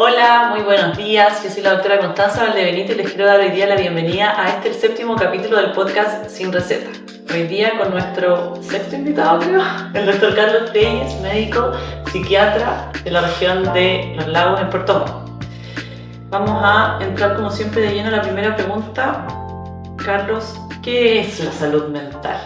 Hola, muy buenos días. Yo soy la doctora Constanza Valdebenito y les quiero dar hoy día la bienvenida a el séptimo capítulo del podcast Sin Receta. Hoy día con nuestro sexto invitado, creo, el doctor Carlos Telles, médico psiquiatra de la región de Los Lagos en Puerto Montt. Vamos a entrar como siempre de lleno a la primera pregunta. Carlos, ¿qué es la salud mental?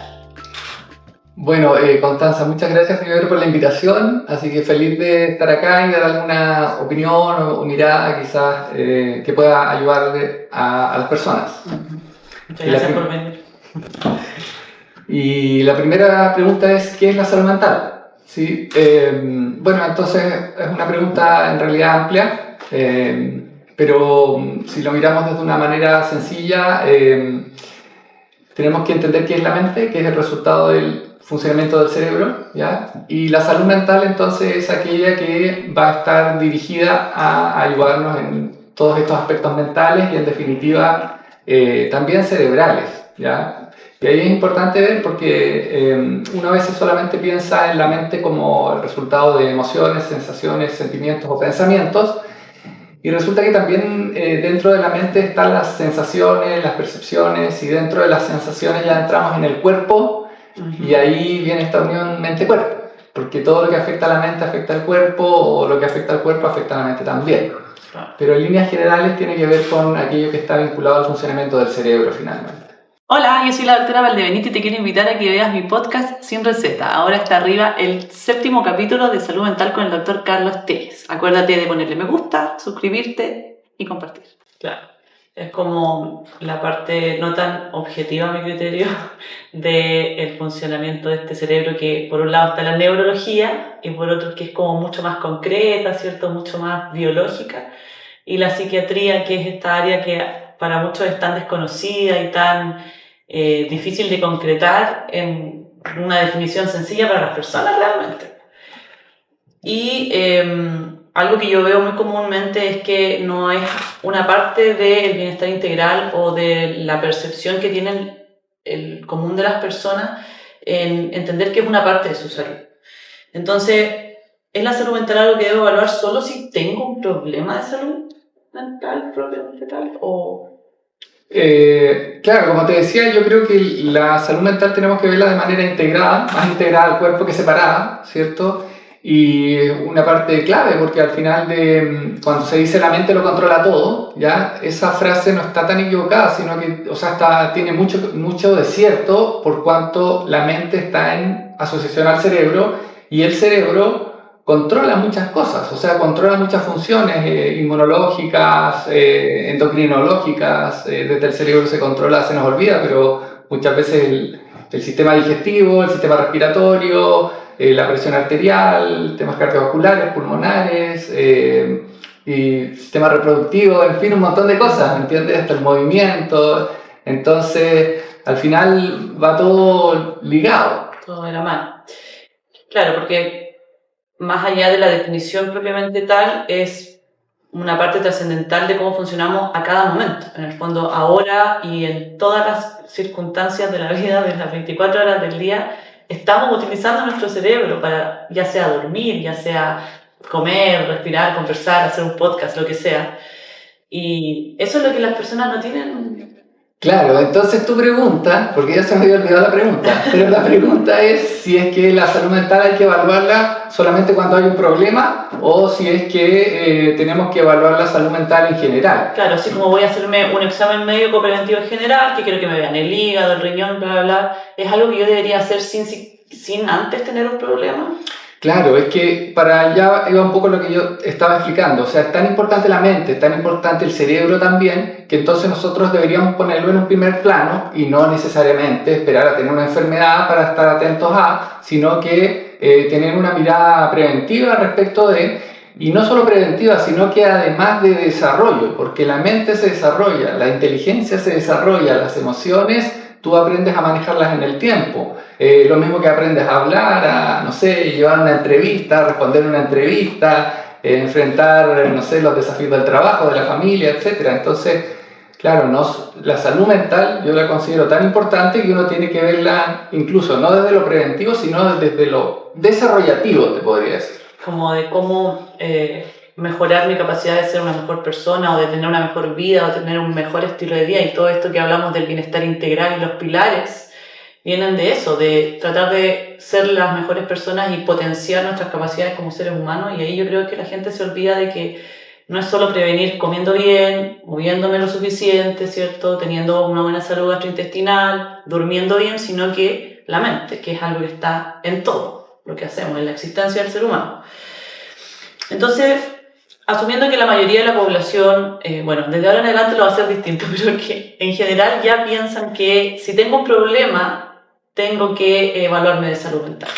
Bueno, Constanza, muchas gracias primero por la invitación, así que feliz de estar acá y dar alguna opinión o mirada quizás que pueda ayudarle a las personas. Muchas gracias por venir. Y la primera pregunta es, ¿qué es la salud mental? ¿Sí? Bueno, entonces es una pregunta en realidad amplia, pero si lo miramos desde una manera sencilla, tenemos que entender qué es la mente, qué es el resultado del funcionamiento del cerebro, ¿ya? Y la salud mental entonces es aquella que va a estar dirigida a ayudarnos en todos estos aspectos mentales y en definitiva también cerebrales, ¿ya? Y ahí es importante ver porque uno a veces solamente piensa en la mente como el resultado de emociones, sensaciones, sentimientos o pensamientos, y resulta que también dentro de la mente están las sensaciones, las percepciones, y dentro de las sensaciones ya entramos en el cuerpo. Y ahí viene esta unión mente-cuerpo, porque todo lo que afecta a la mente afecta al cuerpo, o lo que afecta al cuerpo afecta a la mente también. Pero en líneas generales tiene que ver con aquello que está vinculado al funcionamiento del cerebro finalmente. Hola, yo soy la doctora Valdebenito y te quiero invitar a que veas mi podcast Sin Receta. Ahora está arriba el séptimo capítulo de Salud Mental con el doctor Carlos Telles. Acuérdate de ponerle me gusta, suscribirte y compartir. Claro. Es como la parte no tan objetiva, a mi criterio, del funcionamiento de este cerebro, que por un lado está la neurología y por otro que es como mucho más concreta, ¿cierto? Mucho más biológica. Y la psiquiatría, que es esta área que para muchos es tan desconocida y tan difícil de concretar en una definición sencilla para las personas realmente. Y algo que yo veo muy comúnmente es que no es una parte del bienestar integral o de la percepción que tienen el común de las personas en entender que es una parte de su salud. Entonces, ¿es la salud mental algo que debo evaluar solo si tengo un problema de salud mental propiamente tal? Claro, como te decía, yo creo que la salud mental tenemos que verla de manera integrada, más integrada al cuerpo que separada, ¿cierto? Y una parte clave, porque al final cuando se dice la mente lo controla todo, ¿ya? Esa frase no está tan equivocada, sino que, o sea, tiene mucho de cierto, por cuanto la mente está en asociación al cerebro, y el cerebro controla muchas cosas, o sea, controla muchas funciones inmunológicas, endocrinológicas, desde el cerebro se controla, se nos olvida, pero muchas veces el sistema digestivo, el sistema respiratorio, la presión arterial, temas cardiovasculares, pulmonares, y sistema reproductivo, en fin, un montón de cosas, ¿me entiendes? Hasta el movimiento. Entonces, al final va todo ligado. Todo de la mano. Claro, porque más allá de la definición propiamente tal, es una parte trascendental de cómo funcionamos a cada momento. En el fondo, ahora y en todas las circunstancias de la vida, de las 24 horas del día, estamos utilizando nuestro cerebro para ya sea dormir, ya sea comer, respirar, conversar, hacer un podcast, lo que sea. Y eso es lo que las personas no tienen. Claro, entonces tu pregunta, porque ya se me había olvidado la pregunta, pero la pregunta es si es que la salud mental hay que evaluarla solamente cuando hay un problema o si es que tenemos que evaluar la salud mental en general. Claro, así como voy a hacerme un examen médico preventivo en general, que quiero que me vean el hígado, el riñón, bla, bla, bla, ¿es algo que yo debería hacer sin antes tener un problema? Claro, es que para allá iba un poco lo que yo estaba explicando, o sea, es tan importante la mente, es tan importante el cerebro también, que entonces nosotros deberíamos ponerlo en un primer plano y no necesariamente esperar a tener una enfermedad para estar atentos a, sino que tener una mirada preventiva respecto de, y no solo preventiva, sino que además de desarrollo, porque la mente se desarrolla, la inteligencia se desarrolla, las emociones tú aprendes a manejarlas en el tiempo. Lo mismo que aprendes a hablar, a, no sé, llevar una entrevista, a responder una entrevista, enfrentar, no sé, los desafíos del trabajo, de la familia, etc. Entonces, claro, la salud mental yo la considero tan importante que uno tiene que verla incluso no desde lo preventivo, sino desde lo desarrollativo, te podría decir. Como de cómo mejorar mi capacidad de ser una mejor persona o de tener una mejor vida o tener un mejor estilo de vida, y todo esto que hablamos del bienestar integral y los pilares vienen de eso, de tratar de ser las mejores personas y potenciar nuestras capacidades como seres humanos. Y ahí yo creo que la gente se olvida de que no es solo prevenir comiendo bien, moviéndome lo suficiente, ¿cierto? Teniendo una buena salud gastrointestinal, durmiendo bien, sino que la mente, que es algo que está en todo lo que hacemos, en la existencia del ser humano. Entonces, asumiendo que la mayoría de la población, bueno, desde ahora en adelante lo va a hacer distinto, pero que en general ya piensan que si tengo un problema, tengo que evaluarme de salud mental.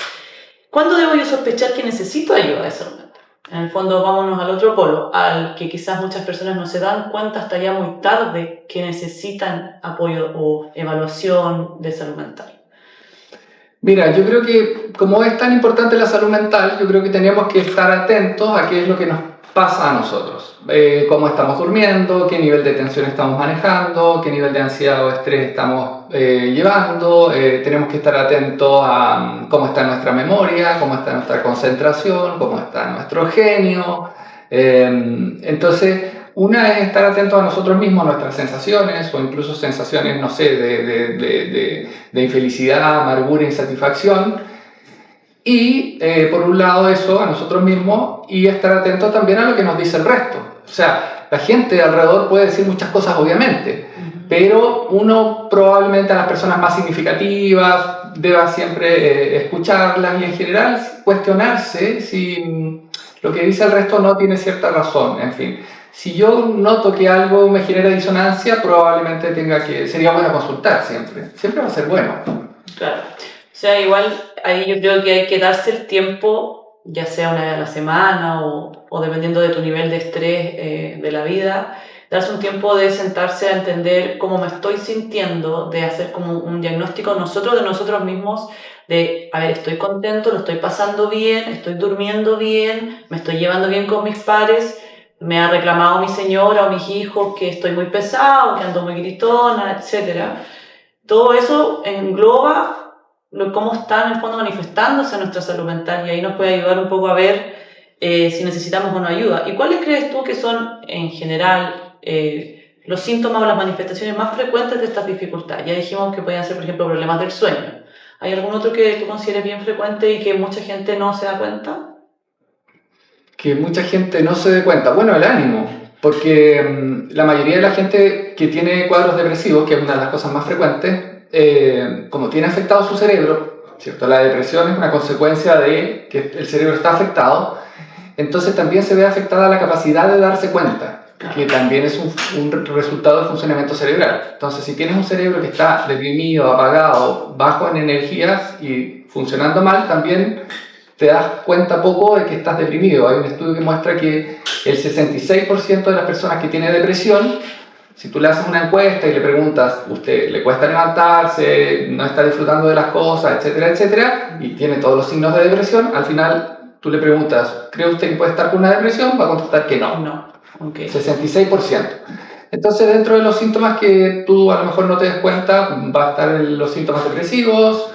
¿Cuándo debo yo sospechar que necesito ayuda de salud mental? En el fondo, vámonos al otro polo, al que quizás muchas personas no se dan cuenta hasta ya muy tarde que necesitan apoyo o evaluación de salud mental. Mira, yo creo que como es tan importante la salud mental, yo creo que tenemos que estar atentos a qué es lo que nos pasa a nosotros. Cómo estamos durmiendo, qué nivel de tensión estamos manejando, qué nivel de ansiedad o estrés estamos llevando. Tenemos que estar atentos a cómo está nuestra memoria, cómo está nuestra concentración, cómo está nuestro genio. Entonces, una es estar atentos a nosotros mismos, a nuestras sensaciones o incluso sensaciones, no sé, de infelicidad, amargura, insatisfacción. Y por un lado eso, a nosotros mismos, y estar atentos también a lo que nos dice el resto. O sea, la gente de alrededor puede decir muchas cosas, obviamente, pero uno probablemente a las personas más significativas deba siempre escucharlas y en general cuestionarse si lo que dice el resto no tiene cierta razón, en fin. Si yo noto que algo me genera disonancia, probablemente sería bueno consultar siempre. Siempre va a ser bueno. Claro. O sea, igual ahí yo creo que hay que darse el tiempo, ya sea una vez a la semana o dependiendo de tu nivel de estrés de la vida, darse un tiempo de sentarse a entender cómo me estoy sintiendo, de hacer como un diagnóstico de nosotros mismos, de, a ver, estoy contento, lo estoy pasando bien, estoy durmiendo bien, me estoy llevando bien con mis pares, me ha reclamado mi señora o mis hijos que estoy muy pesado, que ando muy gritona, etc. Todo eso engloba cómo está en el fondo manifestándose nuestra salud mental, y ahí nos puede ayudar un poco a ver si necesitamos o no ayuda. ¿Y cuáles crees tú que son en general los síntomas o las manifestaciones más frecuentes de estas dificultades? Ya dijimos que pueden ser, por ejemplo, problemas del sueño. ¿Hay algún otro que tú consideres bien frecuente y que mucha gente no se da cuenta? Que mucha gente no se dé cuenta. Bueno, el ánimo, porque la mayoría de la gente que tiene cuadros depresivos, que es una de las cosas más frecuentes, como tiene afectado su cerebro, ¿cierto? La depresión es una consecuencia de que el cerebro está afectado, entonces también se ve afectada la capacidad de darse cuenta, que también es un resultado del funcionamiento cerebral. Entonces, si tienes un cerebro que está deprimido, apagado, bajo en energías y funcionando mal, también te das cuenta poco de que estás deprimido. Hay un estudio que muestra que el 66% de las personas que tienen depresión, si tú le haces una encuesta y le preguntas, ¿usted le cuesta levantarse, no está disfrutando de las cosas, etcétera, etcétera, y tiene todos los signos de depresión, al final tú le preguntas, ¿cree usted que puede estar con una depresión? Va a contestar que no. No. Okay. 66%. Entonces, dentro de los síntomas que tú a lo mejor no te des cuenta, va a estar los síntomas depresivos,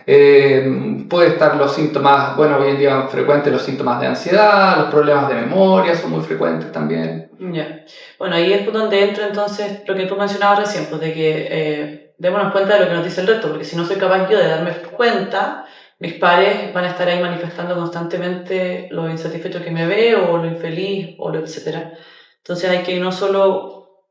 puede estar los síntomas, bueno, hoy en día frecuentes los síntomas de ansiedad, los problemas de memoria son muy frecuentes también. Yeah. Bueno, ahí es donde entra entonces lo que tú mencionabas recién, pues de que démonos cuenta de lo que nos dice el resto, porque si no soy capaz yo de darme cuenta, mis pares van a estar ahí manifestando constantemente lo insatisfecho que me veo, o lo infeliz, o lo etcétera. Entonces hay que no solo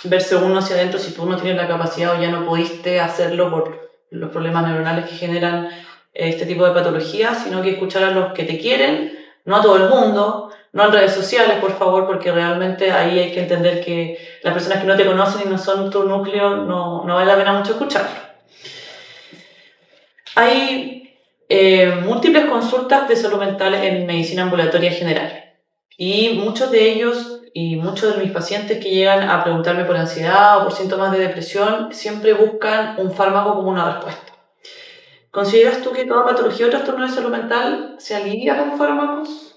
verse uno hacia adentro si tú no tienes la capacidad o ya no pudiste hacerlo por los problemas neuronales que generan este tipo de patologías, sino que escuchar a los que te quieren, no a todo el mundo, no en redes sociales, por favor, porque realmente ahí hay que entender que las personas que no te conocen y no son tu núcleo, no vale la pena mucho escucharlo. Hay múltiples consultas de salud mental en medicina ambulatoria general, y muchos de ellos y muchos de mis pacientes que llegan a preguntarme por ansiedad o por síntomas de depresión siempre buscan un fármaco como una respuesta. ¿Consideras tú que toda patología o trastorno de salud mental se alivia con fármacos?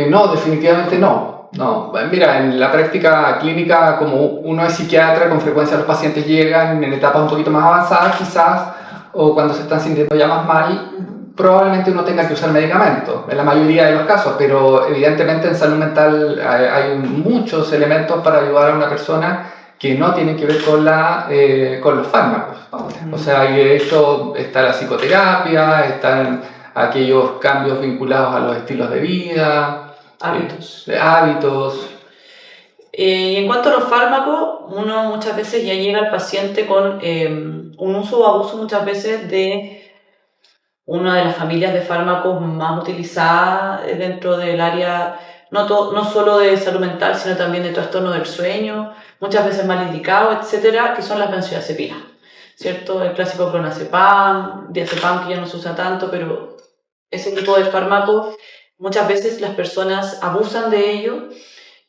No, definitivamente no. No. Mira, en la práctica clínica, como uno es psiquiatra, con frecuencia los pacientes llegan en etapas un poquito más avanzadas quizás, o cuando se están sintiendo ya más mal, probablemente uno tenga que usar medicamentos, en la mayoría de los casos, pero evidentemente en salud mental hay muchos elementos para ayudar a una persona que no tienen que ver con los fármacos. O sea, y de hecho está la psicoterapia, están aquellos cambios vinculados a los estilos de vida, hábitos. Y en cuanto a los fármacos, uno muchas veces ya llega al paciente con un uso o abuso muchas veces de una de las familias de fármacos más utilizadas dentro del área, no solo de salud mental, sino también de trastorno del sueño, muchas veces mal indicado, etcétera, que son las benzodiazepinas, ¿cierto? El clásico clonazepam, diazepam, que ya no se usa tanto, pero ese tipo de fármacos, muchas veces las personas abusan de ello.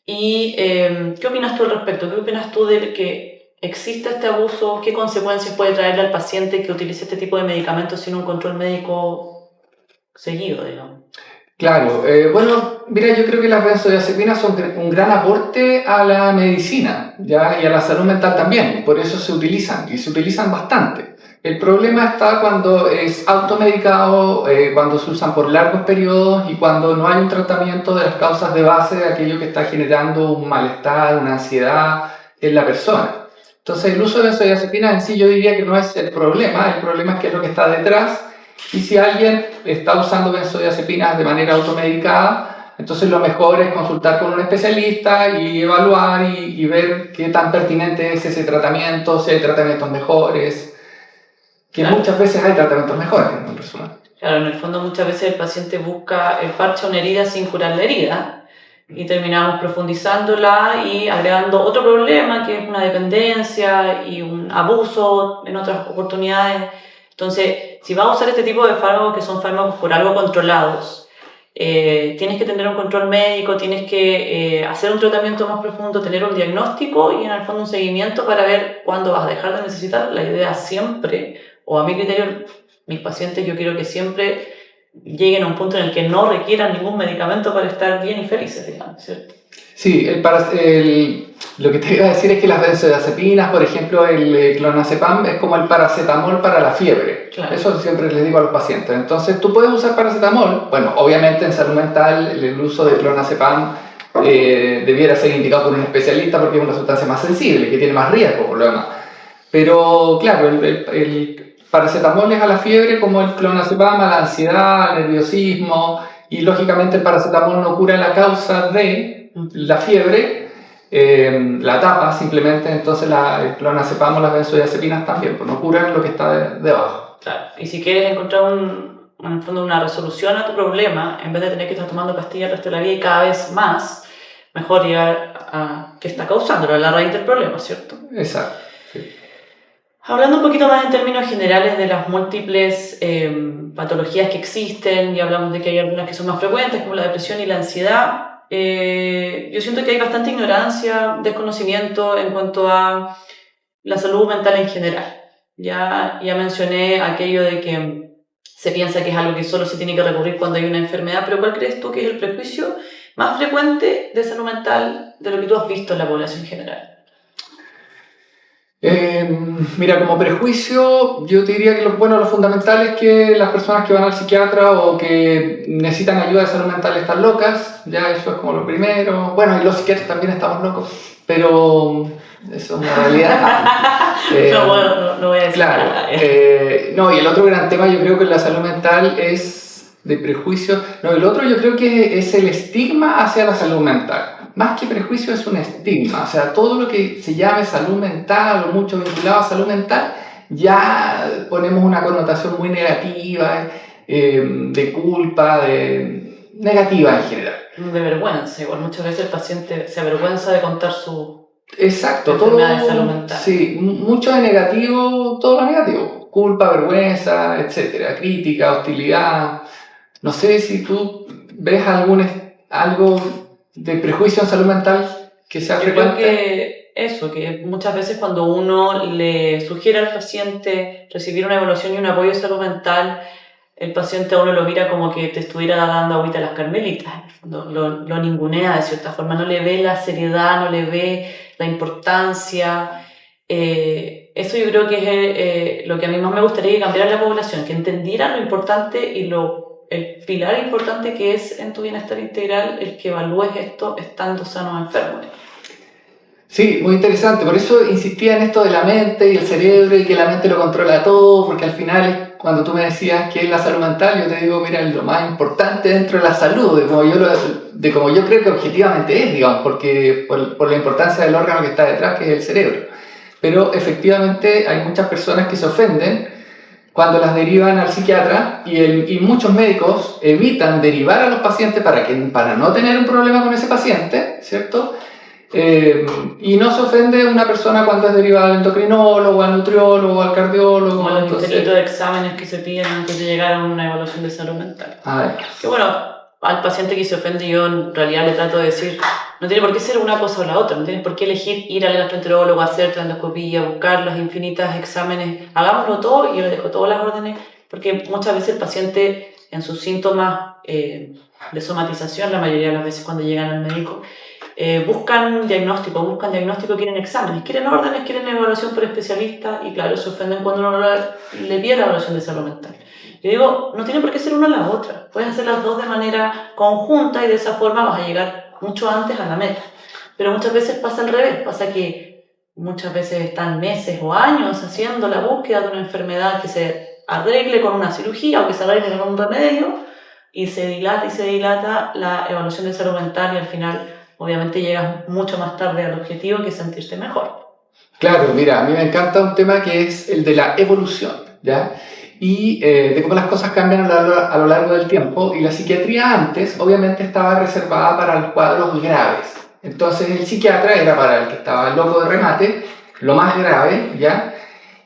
¿Y qué opinas tú al respecto? ¿Qué opinas tú de que existe este abuso? ¿Qué consecuencias puede traerle al paciente que utilice este tipo de medicamentos sin un control médico seguido, digamos? Claro, bueno, mira, yo creo que las benzodiazepinas son un gran aporte a la medicina, ¿ya? Y a la salud mental también, por eso se utilizan, y se utilizan bastante. El problema está cuando es automedicado, cuando se usan por largos periodos y cuando no hay un tratamiento de las causas de base de aquello que está generando un malestar, una ansiedad en la persona. Entonces, el uso de benzodiazepinas en sí yo diría que no es el problema es qué es lo que está detrás. Y si alguien está usando benzodiazepinas de manera automedicada, entonces lo mejor es consultar con un especialista y evaluar y ver qué tan pertinente es ese tratamiento, si hay tratamientos mejores, que claro, muchas veces hay tratamientos mejores en una persona. Claro, en el fondo muchas veces el paciente busca el parche a una herida sin curar la herida y terminamos profundizándola y agregando otro problema que es una dependencia y un abuso en otras oportunidades. Entonces, si vas a usar este tipo de fármacos que son fármacos por algo controlados, tienes que tener un control médico, tienes que hacer un tratamiento más profundo, tener un diagnóstico y en el fondo un seguimiento para ver cuándo vas a dejar de necesitar. La idea siempre, o a mi criterio, mis pacientes yo quiero que siempre lleguen a un punto en el que no requieran ningún medicamento para estar bien y felices, digamos, ¿cierto? Sí, lo que te iba a decir es que las benzodiazepinas, por ejemplo, el clonazepam es como el paracetamol para la fiebre. Claro. Eso siempre les digo a los pacientes. Entonces, tú puedes usar paracetamol. Bueno, obviamente en salud mental el uso de clonazepam debiera ser indicado por un especialista porque es una sustancia más sensible, que tiene más riesgo, por lo demás. Pero, claro, el paracetamol es a la fiebre como el clonazepam a la ansiedad, al nerviosismo, y lógicamente el paracetamol no cura la causa de la fiebre, la tapa simplemente, entonces el clonazepam o las benzodiazepinas también, pues no curan lo que está debajo. Claro, y si quieres encontrar en el fondo una resolución a tu problema, en vez de tener que estar tomando pastillas el resto de la vida y cada vez más, mejor llegar a qué está causándolo, a la raíz del problema, ¿cierto? Exacto. Sí. Hablando un poquito más en términos generales de las múltiples patologías que existen, y hablamos de que hay algunas que son más frecuentes, como la depresión y la ansiedad, yo siento que hay bastante ignorancia, desconocimiento en cuanto a la salud mental en general. Ya mencioné aquello de que se piensa que es algo que solo se tiene que recurrir cuando hay una enfermedad, pero ¿cuál crees tú que es el prejuicio más frecuente de salud mental de lo que tú has visto en la población en general? Mira, como prejuicio, yo te diría que lo fundamental es que las personas que van al psiquiatra o que necesitan ayuda de salud mental están locas, ya eso es como lo primero. Bueno, y los psiquiatras también estamos locos, pero eso es una realidad. No voy a decir claro, nada. No, y el otro gran tema yo creo que la salud mental es de prejuicio. No, el otro yo creo que es el estigma hacia la salud mental. Más que prejuicio es un estigma, o sea, todo lo que se llame salud mental o mucho vinculado a salud mental, ya ponemos una connotación muy negativa, de culpa, negativa en general. De vergüenza, igual muchas veces el paciente se avergüenza de contar su Exacto, enfermedad de salud mental. Sí, mucho de negativo, todo lo negativo, culpa, vergüenza, etcétera, crítica, hostilidad. No sé si tú ves algo de prejuicio en salud mental que sea frecuente. Creo que muchas veces cuando uno le sugiere al paciente recibir una evaluación y un apoyo de salud mental, el paciente a uno lo mira como que te estuviera dando agüita a las carmelitas, lo ningunea de cierta forma, no le ve la seriedad, no le ve la importancia. Eso yo creo que es lo que a mí más me gustaría que cambiara la población, que entendiera lo importante y el pilar importante que es en tu bienestar integral el que evalúes esto estando sano o enfermo. Sí, muy interesante. Por eso insistía en esto de la mente y el cerebro y que la mente lo controla todo, porque al final, cuando tú me decías qué es la salud mental, yo te digo, mira, lo más importante dentro de la salud, de como yo creo que objetivamente es, digamos, porque por la importancia del órgano que está detrás, que es el cerebro. Pero efectivamente hay muchas personas que se ofenden cuando las derivan al psiquiatra y muchos médicos evitan derivar a los pacientes para no tener un problema con ese paciente, ¿cierto? Y no se ofende una persona cuando es derivada al endocrinólogo, al nutriólogo, al cardiólogo. Como los infinitos de exámenes que se piden antes de llegar a una evaluación de salud mental. Que bueno, al paciente que se ofende yo en realidad le trato de decir, no tiene por qué ser una cosa o la otra, no tienes por qué elegir ir al gastroenterólogo, hacer endoscopía, buscar los infinitos exámenes, hagámoslo todo y yo le dejo todas las órdenes, porque muchas veces el paciente en sus síntomas de somatización, la mayoría de las veces cuando llegan al médico, buscan diagnóstico, quieren exámenes, quieren órdenes, quieren evaluación por especialista y claro, se ofenden cuando uno le pide la evaluación de salud mental. Yo digo, no tiene por qué ser una o la otra, pueden hacer las dos de manera conjunta y de esa forma vas a llegar mucho antes a la meta. Pero muchas veces pasa al revés, pasa que muchas veces están meses o años haciendo la búsqueda de una enfermedad que se arregle con una cirugía o que se arregle con un remedio y se dilata la evaluación de salud mental y al final obviamente llegas mucho más tarde al objetivo que sentirte mejor. Claro, mira, a mí me encanta un tema que es el de la evolución, ¿ya? Y de cómo las cosas cambian a lo largo del tiempo. Y la psiquiatría antes, obviamente, estaba reservada para los cuadros graves. Entonces, el psiquiatra era para el que estaba loco de remate, lo más grave, ¿ya?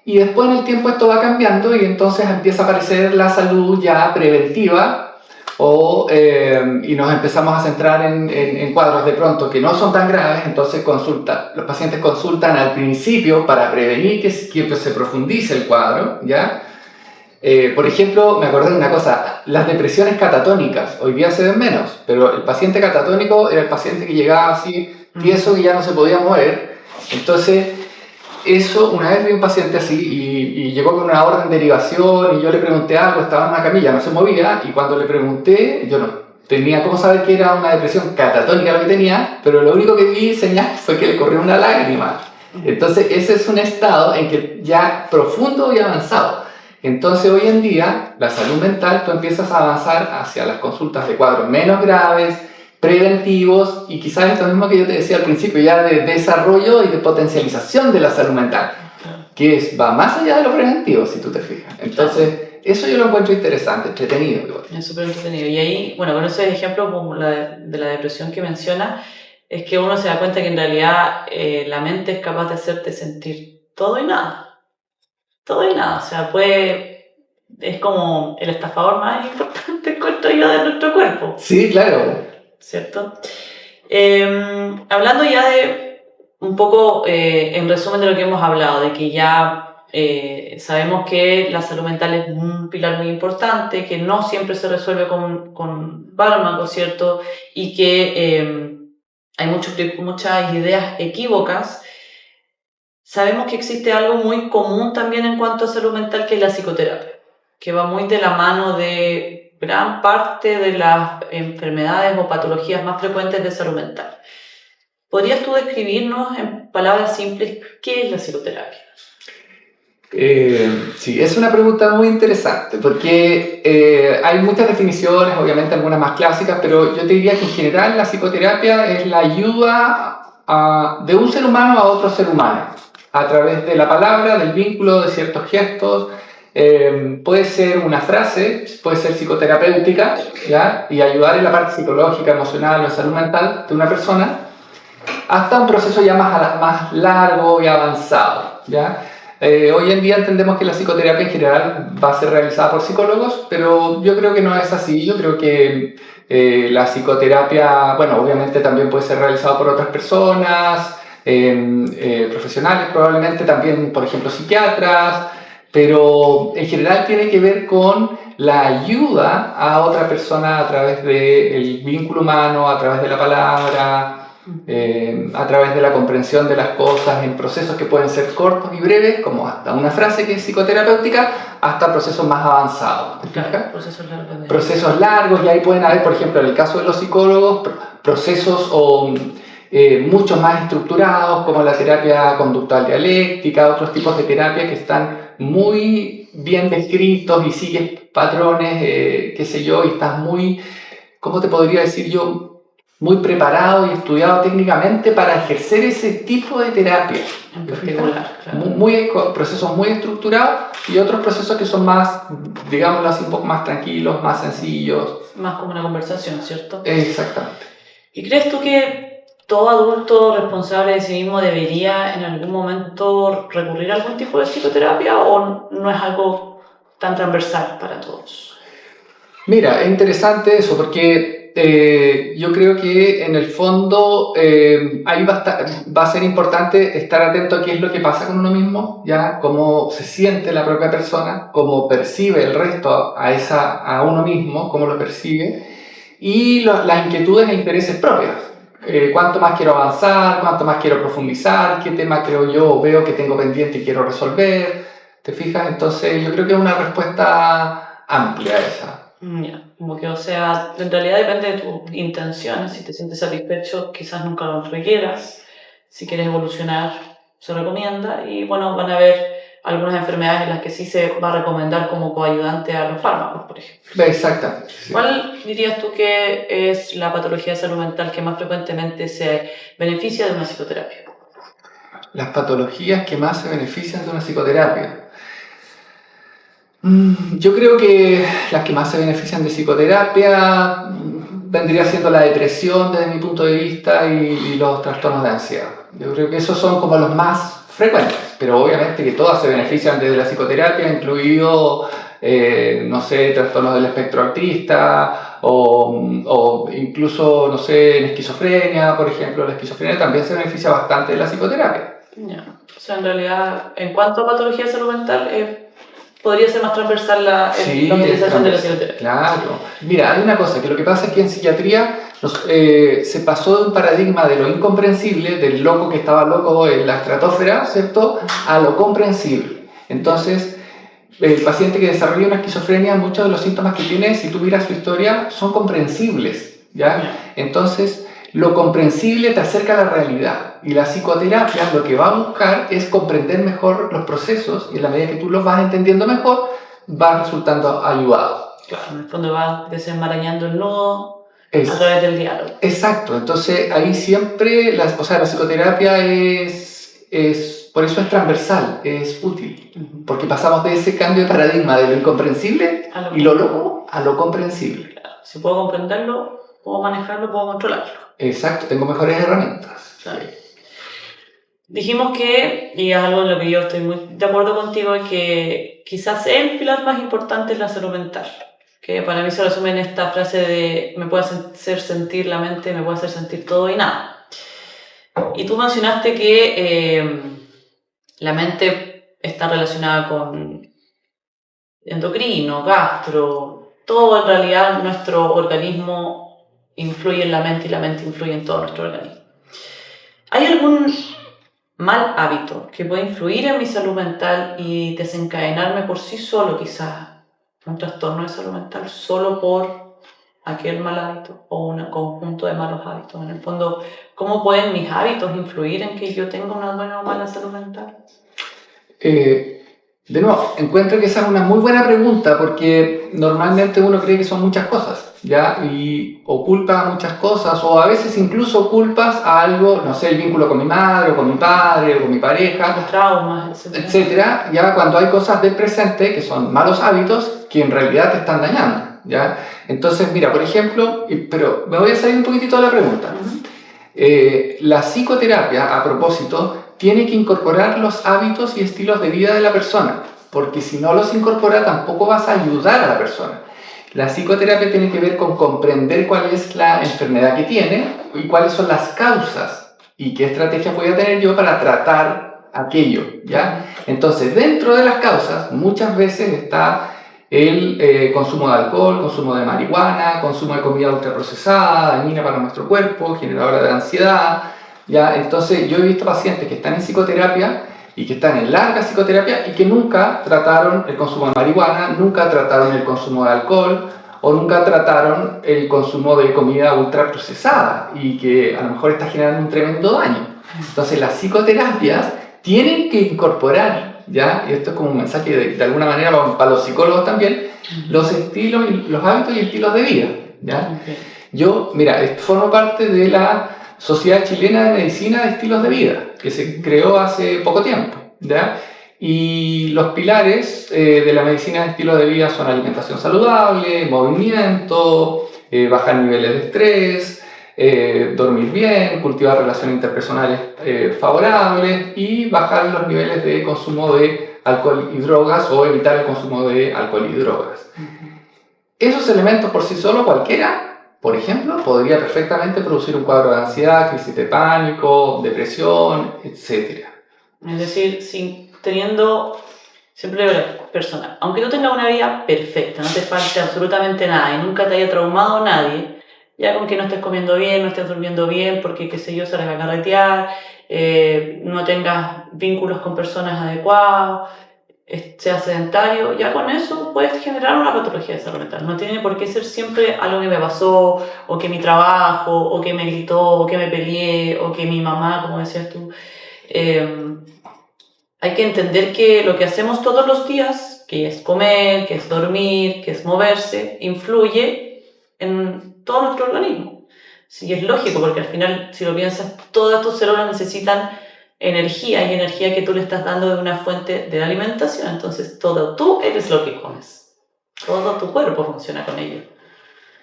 Y después en el tiempo esto va cambiando y entonces empieza a aparecer la salud ya preventiva, y nos empezamos a centrar en cuadros de pronto que no son tan graves, entonces los pacientes consultan al principio para prevenir que se profundice el cuadro, ¿ya? Por ejemplo, me acordé de una cosa, las depresiones catatónicas, hoy día se ven menos, pero el paciente catatónico era el paciente que llegaba así, tieso, que ya no se podía mover, entonces eso, una vez vi un paciente así y llegó con una orden de derivación y yo le pregunté algo, estaba en una camilla, no se movía y cuando le pregunté, yo no tenía cómo saber que era una depresión catatónica lo que tenía, pero lo único que vi señal fue que le corrió una lágrima. Entonces ese es un estado en que ya profundo y avanzado. Entonces hoy en día la salud mental tú empiezas a avanzar hacia las consultas de cuadros menos graves, preventivos y quizás esto mismo que yo te decía al principio, ya de desarrollo y de potencialización de la salud mental, que va más allá de lo preventivo, si tú te fijas. Entonces, eso yo lo encuentro interesante, entretenido. Es súper entretenido. Y ahí, bueno, con ese ejemplo como de la depresión que menciona, es que uno se da cuenta que en realidad la mente es capaz de hacerte sentir todo y nada. Todo y nada. O sea, es como el estafador más importante, encuentro yo, de nuestro cuerpo. Sí, claro. ¿Cierto? Hablando ya de un poco, en resumen de lo que hemos hablado, de que ya sabemos que la salud mental es un pilar muy importante, que no siempre se resuelve con fármacos, ¿cierto? Y que hay muchas ideas equívocas. Sabemos que existe algo muy común también en cuanto a salud mental, que es la psicoterapia, que va muy de la mano de gran parte de las enfermedades o patologías más frecuentes de salud mental. ¿Podrías tú describirnos en palabras simples qué es la psicoterapia? Sí, es una pregunta muy interesante porque hay muchas definiciones, obviamente algunas más clásicas, pero yo te diría que en general la psicoterapia es la ayuda de un ser humano a otro ser humano a través de la palabra, del vínculo, de ciertos gestos. Puede ser una frase, puede ser psicoterapéutica, ¿ya? Y ayudar en la parte psicológica, emocional o salud mental de una persona, hasta un proceso ya más largo y avanzado, ¿ya? Hoy en día entendemos que la psicoterapia en general va a ser realizada por psicólogos, pero yo creo que no es así. Yo creo que la psicoterapia, bueno, obviamente también puede ser realizada por otras personas, profesionales probablemente, también, por ejemplo, psiquiatras, pero en general tiene que ver con la ayuda a otra persona a través del vínculo humano, a través de la palabra, a través de la comprensión de las cosas en procesos que pueden ser cortos y breves, como hasta una frase que es psicoterapéutica, hasta procesos más avanzados. ¿Te fijas? Claro, procesos largos. Procesos largos, y ahí pueden haber, por ejemplo, en el caso de los psicólogos, procesos mucho más estructurados, como la terapia conductual dialéctica, otros tipos de terapia que están muy bien descritos y sigues patrones, qué sé yo, y estás muy, ¿cómo te podría decir yo? Muy preparado y estudiado técnicamente para ejercer ese tipo de terapia. En particular, claro. Procesos muy estructurados y otros procesos que son más, digámoslo así, un poco más tranquilos, más sencillos. Más como una conversación, ¿cierto? Exactamente. ¿Y crees tú que todo adulto responsable de sí mismo debería en algún momento recurrir a algún tipo de psicoterapia o no es algo tan transversal para todos? Mira, es interesante eso porque yo creo que en el fondo ahí va a ser importante estar atento a qué es lo que pasa con uno mismo, ya cómo se siente la propia persona, cómo percibe el resto a uno mismo, cómo lo percibe, y las inquietudes e intereses propios. Cuánto más quiero avanzar, cuánto más quiero profundizar, qué tema creo yo veo que tengo pendiente y quiero resolver. ¿Te fijas? Entonces yo creo que es una respuesta amplia esa. Como que, o sea, en realidad depende de tus intenciones. Si te sientes satisfecho, quizás nunca lo requieras. Si quieres evolucionar, se recomienda. Y bueno, van a haber algunas enfermedades en las que sí se va a recomendar como coayudante a los fármacos, por ejemplo. Exactamente. Sí. ¿Cuál dirías tú que es la patología de salud mental que más frecuentemente se beneficia de una psicoterapia? Las patologías que más se benefician de una psicoterapia. Yo creo que las que más se benefician de psicoterapia vendría siendo la depresión desde mi punto de vista y los trastornos de ansiedad. Yo creo que esos son como los más frecuentes, pero obviamente que todas se benefician desde la psicoterapia, incluido, no sé, trastornos del espectro autista o incluso, no sé, en esquizofrenia, por ejemplo. La esquizofrenia también se beneficia bastante de la psicoterapia. O sea, en realidad, en cuanto a patología de salud mental, podría ser más transversal la utilización de la psicoterapia. Claro. Mira, hay una cosa, que lo que pasa es que en psiquiatría se pasó de un paradigma de lo incomprensible, del loco que estaba loco en la estratosfera, ¿cierto?, a lo comprensible. Entonces, el paciente que desarrolla una esquizofrenia, muchos de los síntomas que tiene, si tú miras su historia, son comprensibles, ¿ya? Entonces, lo comprensible te acerca a la realidad, y la psicoterapia lo que va a buscar es comprender mejor los procesos, y en la medida que tú los vas entendiendo mejor, vas resultando ayudado. Claro, en el fondo vas desenmarañando el nudo a través del diálogo. Exacto, entonces ahí siempre, la psicoterapia por eso es transversal, es útil, porque pasamos de ese cambio de paradigma de lo incomprensible y lo loco a lo comprensible. Claro, si puedo comprenderlo, puedo manejarlo, puedo controlarlo. Exacto, tengo mejores herramientas. Claro. Dijimos que, y es algo en lo que yo estoy muy de acuerdo contigo, es que quizás el pilar más importante es la salud mental, que para mí se resume en esta frase de me puede hacer sentir la mente, me puede hacer sentir todo y nada. Y tú mencionaste que la mente está relacionada con endocrino, gastro, todo en realidad nuestro organismo influye en la mente y la mente influye en todo nuestro organismo. ¿Hay algún mal hábito que puede influir en mi salud mental y desencadenarme por sí solo quizás un trastorno de salud mental solo por aquel mal hábito o un conjunto de malos hábitos? En el fondo, ¿cómo pueden mis hábitos influir en que yo tenga una buena o mala salud mental? De nuevo, encuentro que esa es una muy buena pregunta, porque normalmente uno cree que son muchas cosas, ¿ya? Y o culpa muchas cosas, o a veces incluso culpas a algo, no sé, el vínculo con mi madre, o con mi padre, o con mi pareja, los traumas, etcétera, ya cuando hay cosas del presente que son malos hábitos que en realidad te están dañando, ¿ya? Entonces, mira, por ejemplo, pero me voy a salir un poquitito de la pregunta. La psicoterapia, a propósito, tiene que incorporar los hábitos y estilos de vida de la persona, porque si no los incorpora tampoco vas a ayudar a la persona. La psicoterapia tiene que ver con comprender cuál es la enfermedad que tiene y cuáles son las causas y qué estrategia voy a tener yo para tratar aquello, ¿ya? Entonces, dentro de las causas muchas veces está el consumo de alcohol, consumo de marihuana, consumo de comida ultraprocesada, dañina para nuestro cuerpo, generadora de ansiedad. ¿Ya? Entonces yo he visto pacientes que están en psicoterapia y que están en larga psicoterapia y que nunca trataron el consumo de marihuana, nunca trataron el consumo de alcohol o nunca trataron el consumo de comida ultraprocesada y que a lo mejor está generando un tremendo daño. Entonces las psicoterapias tienen que incorporar, ¿ya? Y esto es como un mensaje de alguna manera para los psicólogos también, los estilos, los hábitos y estilos de vida, ¿ya? Okay. Yo, mira, formo parte de la Sociedad Chilena de Medicina de Estilos de Vida, que se creó hace poco tiempo, ¿ya? Y los pilares de la medicina de estilos de vida son alimentación saludable, movimiento, bajar niveles de estrés, dormir bien, cultivar relaciones interpersonales favorables y bajar los niveles de consumo de alcohol y drogas o evitar el consumo de alcohol y drogas. Esos elementos por sí solos, cualquiera, por ejemplo, podría perfectamente producir un cuadro de ansiedad, crisis de pánico, depresión, etc. Es decir, teniendo siempre personal, aunque tú tengas una vida perfecta, no te falte absolutamente nada y nunca te haya traumado nadie, ya con que no estés comiendo bien, no estés durmiendo bien, porque qué sé yo, sales a carretear, no tengas vínculos con personas adecuadas, seas sedentario, ya con eso puedes generar una patología de salud mental. No tiene por qué ser siempre algo que me pasó, o que mi trabajo, o que me gritó, o que me peleé, o que mi mamá, como decías tú. Hay que entender que lo que hacemos todos los días, que es comer, que es dormir, que es moverse, influye en todo nuestro organismo. Sí, es lógico, porque al final, si lo piensas, todas tus células necesitan energía y energía que tú le estás dando de una fuente de la alimentación. Entonces, todo tú eres lo que comes. Todo tu cuerpo funciona con ello.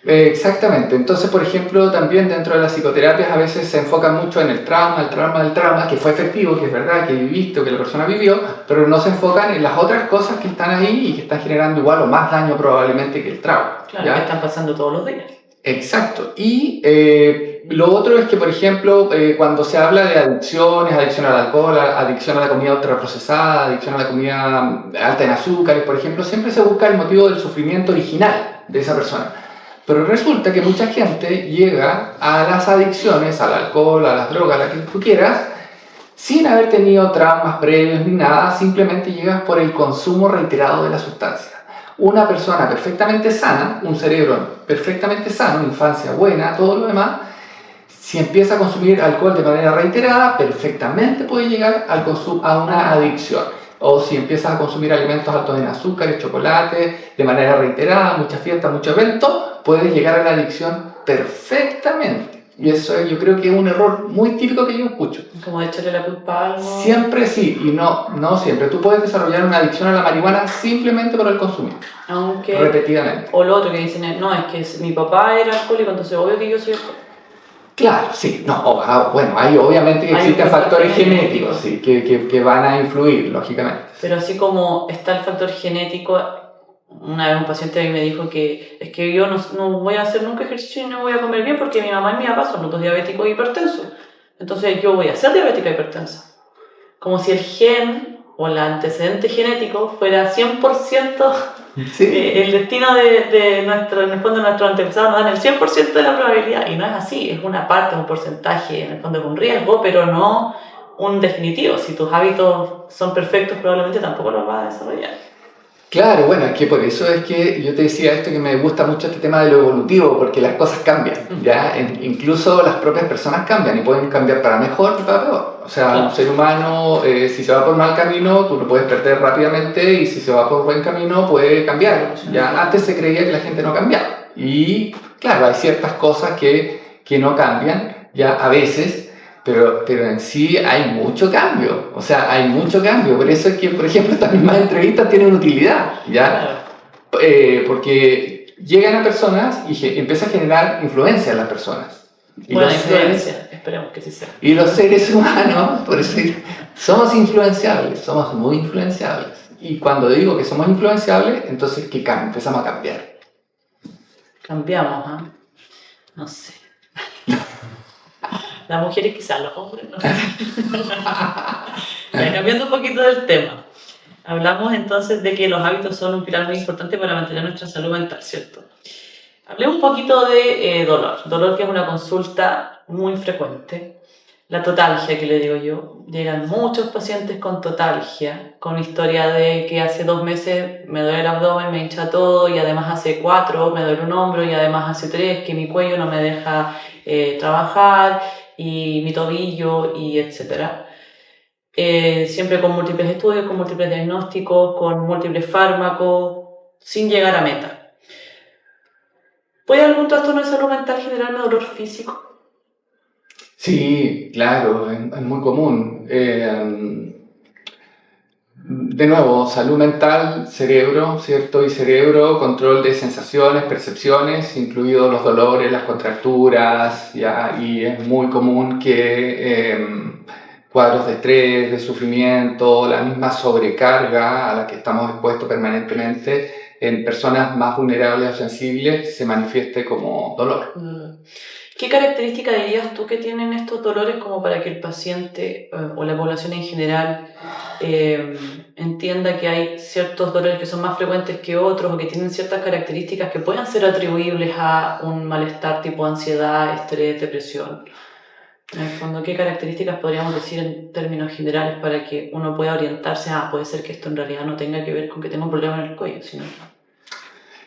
Exactamente. Entonces, por ejemplo, también dentro de las psicoterapias a veces se enfoca mucho en el trauma, que fue efectivo, que es verdad, que viviste o que la persona vivió, pero no se enfocan en las otras cosas que están ahí y que están generando igual o más daño probablemente que el trauma. Claro, ¿ya? Que están pasando todos los días. Exacto. Y lo otro es que, por ejemplo, cuando se habla de adicciones, adicción al alcohol, adicción a la comida ultraprocesada, adicción a la comida alta en azúcares, por ejemplo, siempre se busca el motivo del sufrimiento original de esa persona. Pero resulta que mucha gente llega a las adicciones, al alcohol, a las drogas, a la que tú quieras, sin haber tenido traumas previos ni nada, simplemente llegas por el consumo reiterado de la sustancia. Una persona perfectamente sana, un cerebro perfectamente sano, una infancia buena, todo lo demás, si empieza a consumir alcohol de manera reiterada, perfectamente puede llegar a una adicción. O si empiezas a consumir alimentos altos en azúcar, chocolate, de manera reiterada, muchas fiestas, muchos eventos, puedes llegar a la adicción perfectamente. Y eso yo creo que es un error muy típico que yo escucho. Como de echarle la culpa a algo. Siempre sí, y no siempre. Tú puedes desarrollar una adicción a la marihuana simplemente por el consumo. Aunque, repetidamente. O lo otro que dicen, no, es que mi papá era alcohólico, entonces obvio que yo soy alcohólico. Claro, sí, bueno, hay obviamente que existen factores genéticos sí, que van a influir, lógicamente. Pero así como está el factor genético, una vez un paciente me dijo que es que yo no voy a hacer nunca ejercicio y no voy a comer bien porque mi mamá y mi papá son los dos diabéticos e hipertensos. Entonces yo voy a ser diabética e hipertensa. Como si el gen o el antecedente genético fuera 100%... Sí. El destino de nuestro, en el fondo, nuestros antepasados nos dan el 100% de la probabilidad y no es así, es una parte, un porcentaje, en el fondo es un riesgo, pero no un definitivo. Si tus hábitos son perfectos, probablemente tampoco los vas a desarrollar. Claro, bueno, es que por eso es que yo te decía esto, que me gusta mucho este tema de lo evolutivo, porque las cosas cambian, ¿ya? Incluso las propias personas cambian y pueden cambiar para mejor y para peor. O sea, claro. Un ser humano, si se va por mal camino, tú lo puedes perder rápidamente y si se va por buen camino, puede cambiar. Ya antes se creía que la gente no cambiaba. Y claro, hay ciertas cosas que no cambian, ya a veces, pero en sí hay mucho cambio, o sea, hay mucho cambio, por eso es que, por ejemplo, estas mismas entrevistas tienen utilidad, ¿ya? Porque llegan a personas y empieza a generar influencia en las personas. Y buena influencia, esperemos que sí sea. Y los seres humanos, por eso somos influenciables, somos muy influenciables. Y cuando digo que somos influenciables, entonces, ¿qué cambia? Empezamos a cambiar. Cambiamos, ¿ah? No sé. Las mujeres quizás, los hombres no sé. Cambiando un poquito del tema. Hablamos entonces de que los hábitos son un pilar muy importante para mantener nuestra salud mental, ¿cierto? Hablemos un poquito de dolor. Dolor que es una consulta muy frecuente. La totalgia, que le digo yo. Llegan muchos pacientes con totalgia, con historia de que hace 2 meses me duele el abdomen, me hincha todo, y además hace 4 me duele un hombro, y además hace 3 que mi cuello no me deja trabajar, y mi tobillo, y etcétera. Siempre con múltiples estudios, con múltiples diagnósticos, con múltiples fármacos, sin llegar a meta. ¿Puede algún trastorno de salud mental generarme dolor físico? Sí, claro, es muy común. De nuevo, salud mental, cerebro, ¿cierto? Y cerebro, control de sensaciones, percepciones, incluidos los dolores, las contracturas, ¿ya? Y es muy común que cuadros de estrés, de sufrimiento, la misma sobrecarga a la que estamos expuestos permanentemente en personas más vulnerables o sensibles se manifieste como dolor. ¿Qué características dirías tú que tienen estos dolores como para que el paciente o la población en general entienda que hay ciertos dolores que son más frecuentes que otros o que tienen ciertas características que puedan ser atribuibles a un malestar tipo ansiedad, estrés, depresión? En el fondo, ¿qué características podríamos decir en términos generales para que uno pueda orientarse a, puede ser que esto en realidad no tenga que ver con que tenga un problema en el cuello, sino...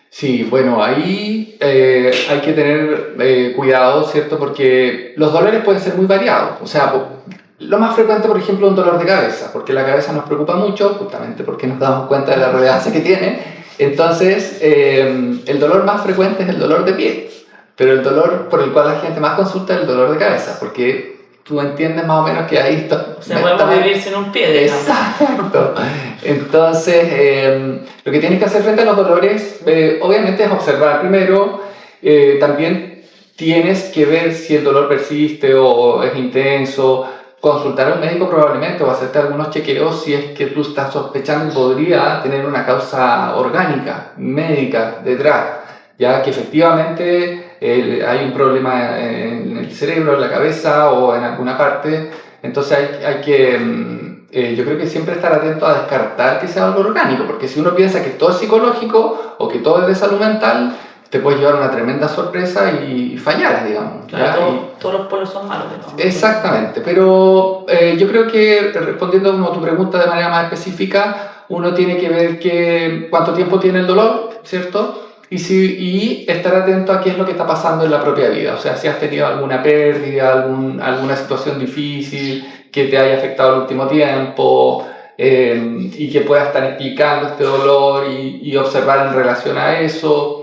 Sí, bueno, ahí hay que tener cuidado, ¿cierto? Porque los dolores pueden ser muy variados. O sea, lo más frecuente, por ejemplo, es un dolor de cabeza, porque la cabeza nos preocupa mucho, justamente porque nos damos cuenta de la relevancia que tiene. Entonces, el dolor más frecuente es el dolor de pie, pero el dolor por el cual la gente más consulta es el dolor de cabeza, porque tú entiendes más o menos que ahí está. O sea, podemos vivir sin un pie, digamos. Exacto. Entonces, lo que tienes que hacer frente a los dolores, obviamente, es observar primero. También tienes que ver si el dolor persiste o es intenso. Consultar a un médico probablemente o hacerte algunos chequeos si es que tú estás sospechando que podría tener una causa orgánica, médica detrás, ya que efectivamente hay un problema en el cerebro, en la cabeza o en alguna parte. Entonces hay que, yo creo que siempre estar atento a descartar que sea algo orgánico, porque si uno piensa que todo es psicológico o que todo es de salud mental, te puedes llevar una tremenda sorpresa y fallar, digamos. Claro, todos los polos son malos, digamos. Exactamente, pero yo creo que respondiendo a tu pregunta de manera más específica, uno tiene que ver cuánto tiempo tiene el dolor, ¿cierto? Y estar atento a qué es lo que está pasando en la propia vida. O sea, si has tenido alguna pérdida, alguna situación difícil que te haya afectado el último tiempo y que pueda estar explicando este dolor y observar en relación a eso.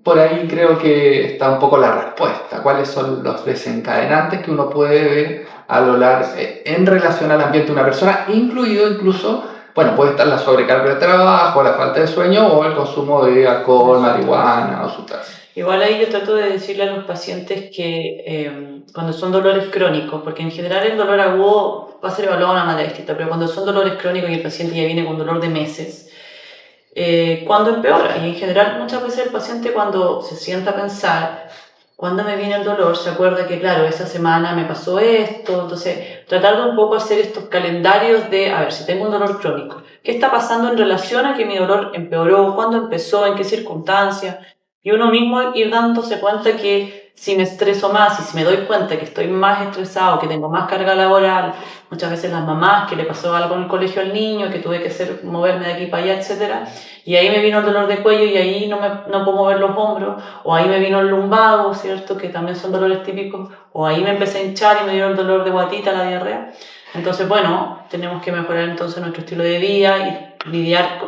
Por ahí creo que está un poco la respuesta. ¿Cuáles son los desencadenantes que uno puede ver a lo largo en relación al ambiente de una persona, incluso, bueno, puede estar la sobrecarga de trabajo, la falta de sueño o el consumo de alcohol, marihuana o sustancias? Igual ahí yo trato de decirle a los pacientes que cuando son dolores crónicos, porque en general el dolor agudo va a ser evaluado de una manera distinta, pero cuando son dolores crónicos y el paciente ya viene con dolor de meses, cuando empeora, y en general muchas veces el paciente cuando se sienta a pensar cuando me viene el dolor se acuerda que claro, esa semana me pasó esto, entonces tratar de un poco hacer estos calendarios de a ver, si tengo un dolor crónico, ¿qué está pasando en relación a que mi dolor empeoró? ¿Cuándo empezó? ¿En qué circunstancias? Y uno mismo ir dándose cuenta que si me estreso más y si me doy cuenta que estoy más estresado, que tengo más carga laboral, muchas veces las mamás, que le pasó algo en el colegio al niño, que tuve que moverme de aquí para allá, etc. Y ahí me vino el dolor de cuello y ahí no puedo mover los hombros, o ahí me vino el lumbago, ¿cierto? Que también son dolores típicos, o ahí me empecé a hinchar y me dio el dolor de guatita, la diarrea. Entonces, bueno, tenemos que mejorar entonces nuestro estilo de vida y lidiar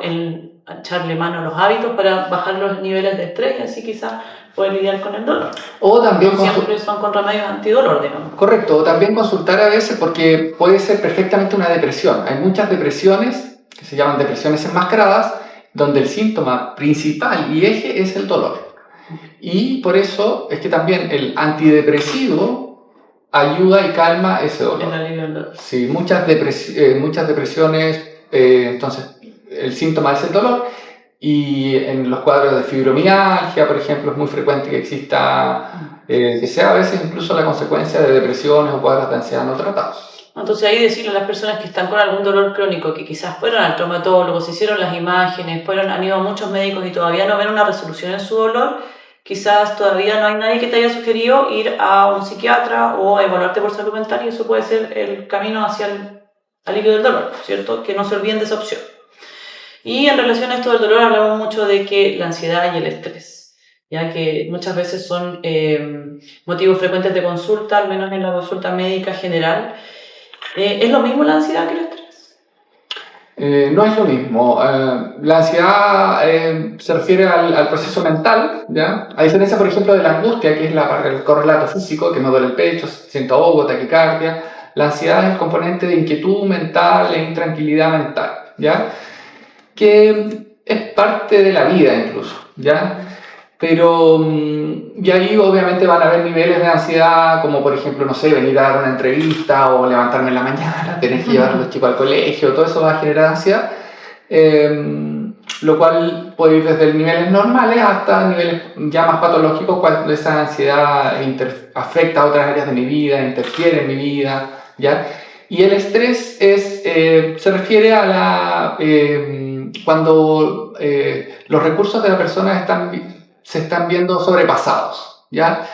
echarle mano a los hábitos para bajar los niveles de estrés y así quizás poder lidiar con el dolor. O también siempre son con remedios antidolor, digamos. Correcto, o también consultar a veces porque puede ser perfectamente una depresión. Hay muchas depresiones que se llaman depresiones enmascaradas, donde el síntoma principal y eje es el dolor. Y por eso es que también el antidepresivo ayuda y calma ese dolor. El alivio del dolor. Sí, muchas depresiones, entonces el síntoma es el dolor, y en los cuadros de fibromialgia, por ejemplo, es muy frecuente que exista, que sea a veces incluso la consecuencia de depresiones o cuadros de ansiedad no tratados. Entonces ahí decirle a las personas que están con algún dolor crónico, que quizás fueron al traumatólogo, se hicieron las imágenes, han ido a muchos médicos y todavía no ven una resolución en su dolor, quizás todavía no hay nadie que te haya sugerido ir a un psiquiatra o evaluarte por salud mental, y eso puede ser el camino hacia el alivio del dolor, ¿cierto? Que no se olviden de esa opción. Y en relación a esto del dolor hablamos mucho de que la ansiedad y el estrés, ya que muchas veces son motivos frecuentes de consulta, al menos en la consulta médica general. ¿Es lo mismo la ansiedad que el estrés? No es lo mismo. La ansiedad se refiere al proceso mental, ¿ya? A diferencia, por ejemplo, de la angustia, que es el correlato físico, que me duele el pecho, siento ahogo, taquicardia. La ansiedad es el componente de inquietud mental e intranquilidad mental, ¿ya? Que es parte de la vida incluso, ¿ya? Pero, y ahí obviamente van a haber niveles de ansiedad, como por ejemplo, no sé, venir a dar una entrevista o levantarme en la mañana, tener que llevar a los chicos al colegio, todo eso va a generar ansiedad, lo cual puede ir desde niveles normales hasta niveles ya más patológicos, cuando esa ansiedad afecta a otras áreas de mi vida, interfiere en mi vida, ¿ya? Y el estrés se refiere a cuando los recursos de la persona se están viendo sobrepasados, ¿ya?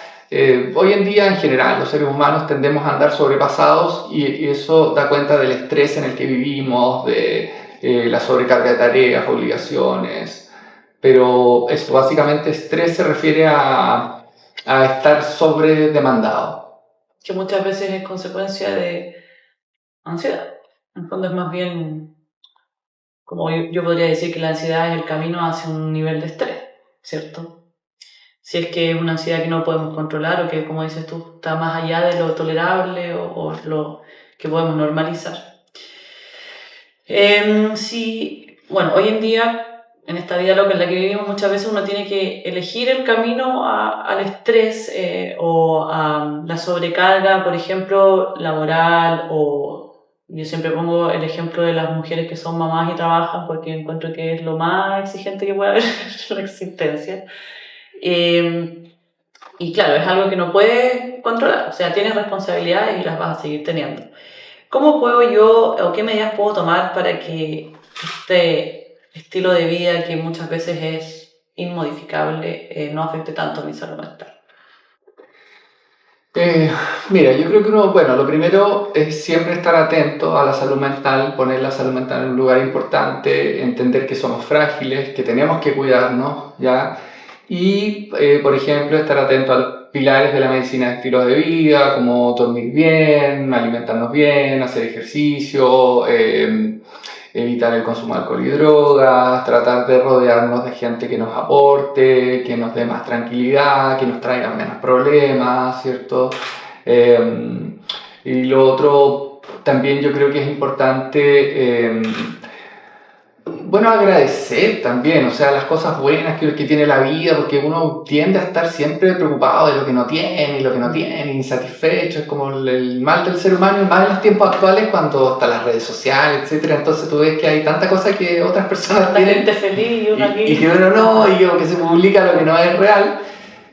Hoy en día, en general, los seres humanos tendemos a andar sobrepasados y eso da cuenta del estrés en el que vivimos, de la sobrecarga de tareas, obligaciones, pero esto, básicamente, estrés se refiere a estar sobredemandado. Que muchas veces es consecuencia de ansiedad. En el fondo es más bien, como yo podría decir que la ansiedad es el camino hacia un nivel de estrés, ¿cierto? Si es que es una ansiedad que no podemos controlar o que, como dices tú, está más allá de lo tolerable o lo que podemos normalizar. Bueno, hoy en día, en esta vida loca en la que vivimos, muchas veces uno tiene que elegir el camino al estrés o a la sobrecarga, por ejemplo, laboral, o yo siempre pongo el ejemplo de las mujeres que son mamás y trabajan porque encuentro que es lo más exigente que puede haber en la existencia. Y claro, es algo que no puedes controlar, o sea, tienes responsabilidades y las vas a seguir teniendo. ¿Cómo puedo yo, o qué medidas puedo tomar para que este estilo de vida, que muchas veces es inmodificable, no afecte tanto a mi salud mental? Mira, yo creo que lo primero es siempre estar atento a la salud mental, poner la salud mental en un lugar importante, entender que somos frágiles, que tenemos que cuidarnos, ¿ya? Y, por ejemplo, estar atento a los pilares de la medicina de estilo de vida, como dormir bien, alimentarnos bien, hacer ejercicio, evitar el consumo de alcohol y drogas, tratar de rodearnos de gente que nos aporte, que nos dé más tranquilidad, que nos traiga menos problemas, ¿cierto? Y lo otro, también yo creo que es importante, agradecer también, o sea, las cosas buenas que tiene la vida, porque uno tiende a estar siempre preocupado de lo que no tiene, y lo que no tiene, insatisfecho, es como el mal del ser humano, y más en los tiempos actuales cuando están las redes sociales, etc. Entonces tú ves que hay tanta cosa que otras personas tienen, gente feliz y uno aquí. Y que uno no, y que se publica lo que no es real.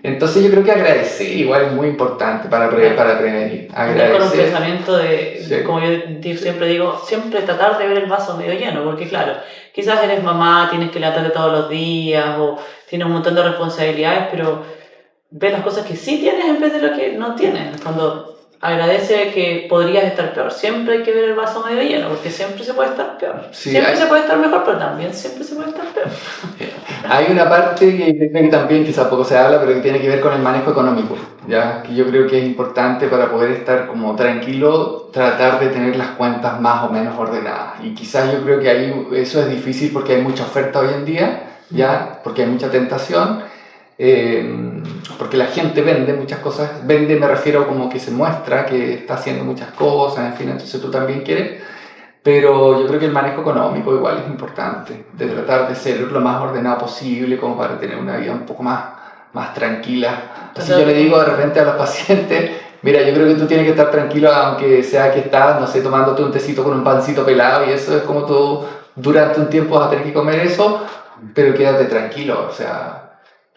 Entonces yo creo que agradecer igual es muy importante para prevenir. Agradecer. Con un pensamiento sí. Como yo siempre digo, siempre tratar de ver el vaso medio lleno, porque claro, quizás eres mamá, tienes que levantarte todos los días o tienes un montón de responsabilidades, pero ve las cosas que sí tienes en vez de lo que no tienes. Cuando agradece que podrías estar peor, siempre hay que ver el vaso medio lleno, porque siempre se puede estar peor. Sí, siempre se puede estar mejor, pero también siempre se puede estar peor. Hay una parte que también quizás poco se habla, pero que tiene que ver con el manejo económico, ¿ya? Que yo creo que es importante para poder estar como tranquilo, tratar de tener las cuentas más o menos ordenadas. Y quizás yo creo que ahí eso es difícil porque hay mucha oferta hoy en día, ¿ya? Porque hay mucha tentación. Porque la gente vende muchas cosas, vende me refiero como que se muestra que está haciendo muchas cosas, en fin, entonces tú también quieres, pero yo creo que el manejo económico igual es importante, de tratar de ser lo más ordenado posible como para tener una vida un poco más tranquila. Así yo le digo de repente a los pacientes, mira, yo creo que tú tienes que estar tranquilo aunque sea que estás, no sé, tomándote un tecito con un pancito pelado y eso es como tú durante un tiempo vas a tener que comer eso, pero quédate tranquilo, o sea...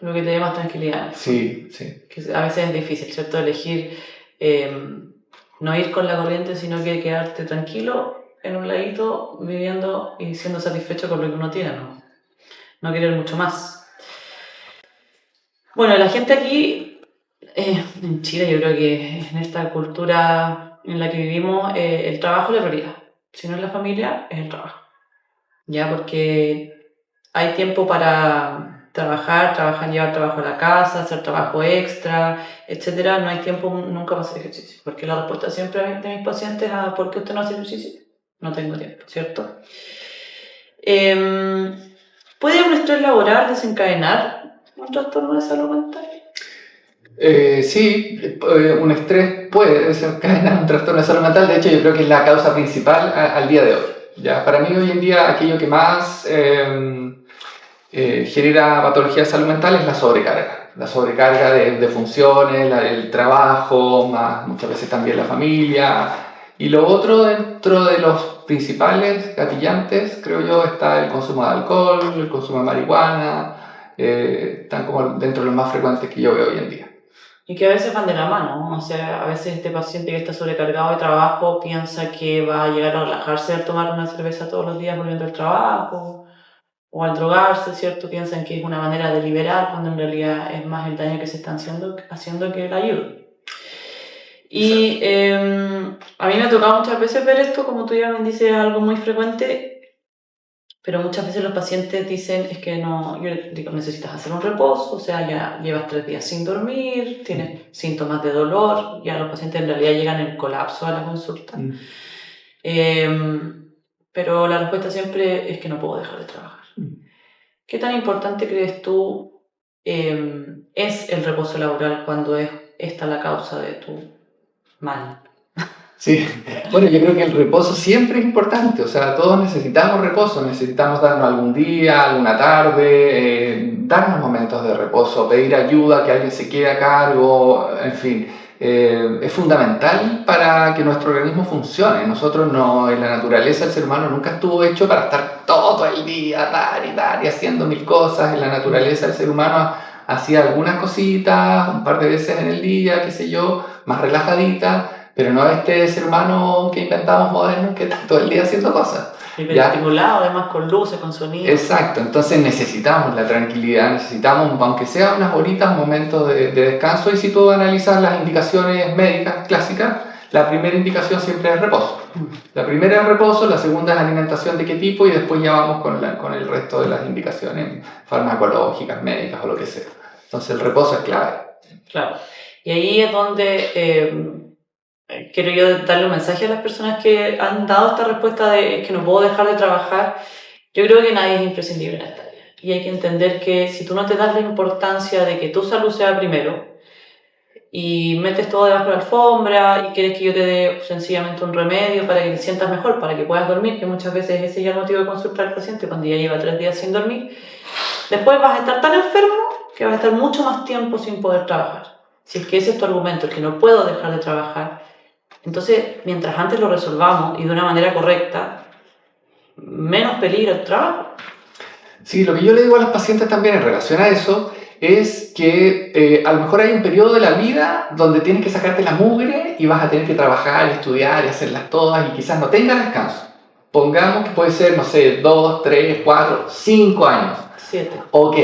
Lo que te dé más tranquilidad. Sí, sí. Que a veces es difícil, ¿cierto? Elegir No ir con la corriente, sino que quedarte tranquilo en un ladito, viviendo y siendo satisfecho con lo que uno tiene, no querer mucho más. Bueno, la gente aquí, en Chile, yo creo que en esta cultura en la que vivimos, el trabajo es la prioridad. Si no es la familia, es el trabajo. Ya, porque hay tiempo para trabajar, llevar trabajo a la casa, hacer trabajo extra, etcétera. No hay tiempo nunca para hacer ejercicio. Porque la respuesta siempre de mis pacientes a ¿por qué usted no hace ejercicio? No tengo tiempo, ¿cierto? ¿Puede un estrés laboral desencadenar un trastorno de salud mental? Sí, un estrés puede desencadenar un trastorno de salud mental. De hecho, yo creo que es la causa principal al día de hoy. ¿Ya? Para mí, hoy en día, aquello que más genera patología de salud mental es la sobrecarga. La sobrecarga de funciones, el trabajo, muchas veces también la familia. Y lo otro, dentro de los principales gatillantes, creo yo, está el consumo de alcohol, el consumo de marihuana. Están como dentro de los más frecuentes que yo veo hoy en día. Y que a veces van de la mano, o sea, a veces este paciente que está sobrecargado de trabajo piensa que va a llegar a relajarse al tomar una cerveza todos los días volviendo al trabajo, o al drogarse, ¿cierto? Piensan que es una manera de liberar, cuando en realidad es más el daño que se está haciendo que la ayuda. Y a mí me ha tocado muchas veces ver esto, como tú ya me dices, es algo muy frecuente. Pero muchas veces los pacientes dicen, es que no, yo digo, necesitas hacer un reposo, o sea, ya llevas 3 días sin dormir, tienes síntomas de dolor, ya los pacientes en realidad llegan en colapso a la consulta. Pero la respuesta siempre es que no puedo dejar de trabajar. ¿Qué tan importante crees tú es el reposo laboral cuando es esta la causa de tu mal? Sí, bueno, yo creo que el reposo siempre es importante, o sea, todos necesitamos reposo, necesitamos darnos algún día, alguna tarde, darnos momentos de reposo, pedir ayuda, que alguien se quede a cargo, en fin, es fundamental para que nuestro organismo funcione. Nosotros no, en la naturaleza el ser humano nunca estuvo hecho para estar todo el día, dar y haciendo mil cosas. En la naturaleza el ser humano hacía algunas cositas, un par de veces en el día, qué sé yo, más relajadita. Pero no este ser humano que inventamos moderno que está todo el día haciendo cosas. Hiperestimulado, además con luces, con sonido. Exacto, entonces necesitamos la tranquilidad, necesitamos, aunque sea unas horitas, un momento de descanso. Y si tú analizas las indicaciones médicas clásicas, la primera indicación siempre es reposo. La primera es reposo, la segunda es alimentación de qué tipo, y después ya vamos con el resto de las indicaciones farmacológicas, médicas o lo que sea. Entonces el reposo es clave. Claro, y ahí es donde quiero yo darle un mensaje a las personas que han dado esta respuesta de que no puedo dejar de trabajar. Yo creo que nadie es imprescindible en esta vida. Y hay que entender que si tú no te das la importancia de que tu salud sea primero y metes todo debajo de la alfombra y quieres que yo te dé sencillamente un remedio para que te sientas mejor, para que puedas dormir, que muchas veces ese es ya el motivo de consultar al paciente cuando ya lleva 3 días sin dormir, después vas a estar tan enfermo que vas a estar mucho más tiempo sin poder trabajar. Si es que ese es tu argumento, el que no puedo dejar de trabajar, entonces, mientras antes lo resolvamos y de una manera correcta, menos peligro el trabajo. Sí, lo que yo le digo a los pacientes también en relación a eso es que a lo mejor hay un periodo de la vida donde tienes que sacarte la mugre y vas a tener que trabajar, estudiar y hacerlas todas y quizás no tengas descanso. Pongamos que puede ser, no sé, 2, 3, 4, 5 años. 7. Ok,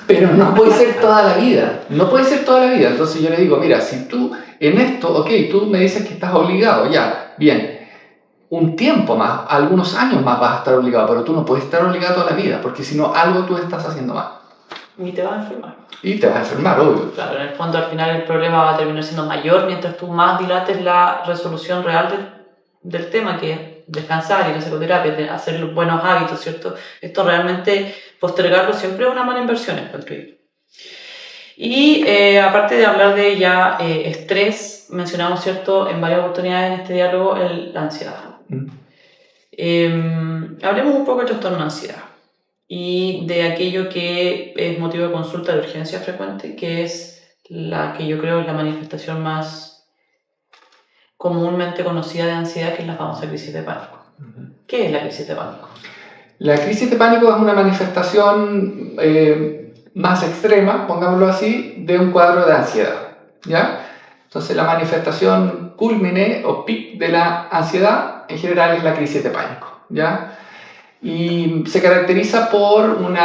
pero no puede ser toda la vida. No puede ser toda la vida. Entonces yo le digo, mira, si tú en esto, ok, tú me dices que estás obligado, ya, bien. Un tiempo más, algunos años más vas a estar obligado, pero tú no puedes estar obligado toda la vida, porque si no, algo tú estás haciendo mal. Y te vas a enfermar. Y te vas a enfermar, obvio. Claro, en el fondo al final el problema va a terminar siendo mayor mientras tú más dilates la resolución real del tema, que es descansar, ir a psicoterapia, hacer los buenos hábitos, ¿cierto? Esto realmente, postergarlo siempre es una mala inversión, encuentro yo. Y aparte de hablar de ya estrés, mencionamos, ¿cierto?, en varias oportunidades en este diálogo la ansiedad. Hablemos un poco del trastorno de ansiedad y de aquello que es motivo de consulta de urgencia frecuente, que es la que yo creo es la manifestación más comúnmente conocida de ansiedad, que es la famosa crisis de pánico. ¿Qué es la crisis de pánico? La crisis de pánico es una manifestación más extrema, pongámoslo así, de un cuadro de ansiedad, ¿ya? Entonces la manifestación cúlmine o pic de la ansiedad en general es la crisis de pánico, ¿ya? Y se caracteriza por un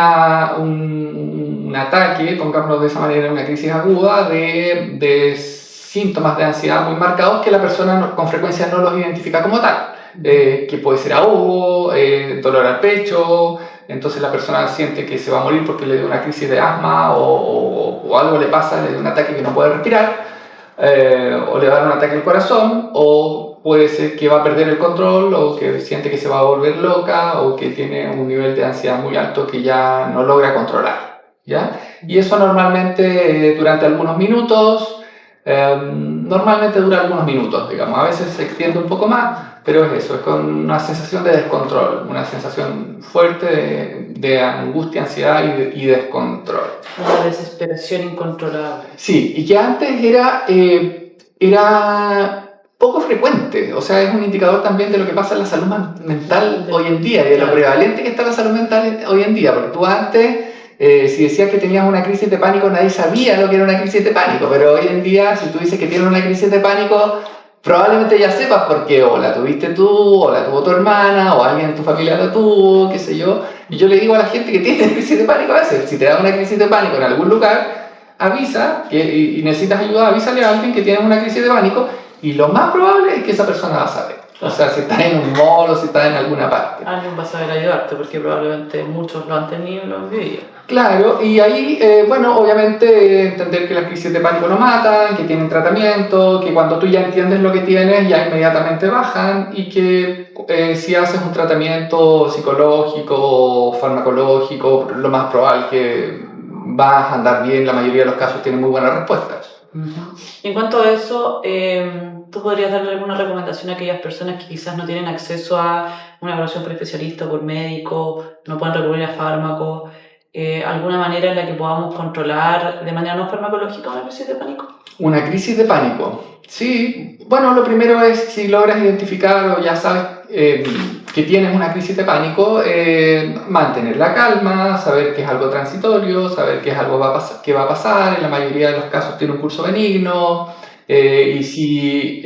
ataque, pongámoslo de esa manera, una crisis aguda de síntomas de ansiedad muy marcados que la persona con frecuencia no los identifica como tal. Que puede ser ahogo, dolor al pecho, entonces la persona siente que se va a morir porque le dio una crisis de asma o algo le pasa, le dio un ataque que no puede respirar, o le va a dar un ataque al corazón, o puede ser que va a perder el control, o que siente que se va a volver loca, o que tiene un nivel de ansiedad muy alto que ya no logra controlar, ¿ya? Y eso normalmente durante algunos minutos, normalmente dura algunos minutos, digamos, a veces se extiende un poco más, pero es eso, es con una sensación de descontrol, una sensación fuerte de angustia, ansiedad y descontrol. Una desesperación incontrolable. Sí, y que antes era poco frecuente, o sea, es un indicador también de lo que pasa en la salud mental hoy en día, y de lo prevalente que está la salud mental hoy en día, porque tú antes, si decías que tenías una crisis de pánico, nadie sabía lo que era una crisis de pánico, pero hoy en día, si tú dices que tienes una crisis de pánico, probablemente ya sepas porque o la tuviste tú, o la tuvo tu hermana, o alguien en tu familia la tuvo, qué sé yo. Y yo le digo a la gente que tiene crisis de pánico a veces, si te da una crisis de pánico en algún lugar, avisa y necesitas ayuda, avísale a alguien que tiene una crisis de pánico y lo más probable es que esa persona va a saber. O sea, si estás en un mall o si estás en alguna parte. Alguien va a saber ayudarte porque probablemente muchos lo han tenido y lo han vivido. Claro, y ahí, bueno, obviamente entender que las crisis de pánico no matan, que tienen tratamiento, que cuando tú ya entiendes lo que tienes ya inmediatamente bajan y que si haces un tratamiento psicológico o farmacológico, lo más probable es que vas a andar bien, la mayoría de los casos tienen muy buenas respuestas. En cuanto a eso, ¿tú podrías darle alguna recomendación a aquellas personas que quizás no tienen acceso a una evaluación por especialista o por médico, no pueden recurrir a fármacos? ¿Alguna manera en la que podamos controlar de manera no farmacológica una crisis de pánico? Una crisis de pánico. Sí, bueno, lo primero es si logras identificar o ya sabes que tienes una crisis de pánico, mantener la calma, saber que es algo transitorio, saber que es algo que va a pasar, en la mayoría de los casos tiene un curso benigno, y si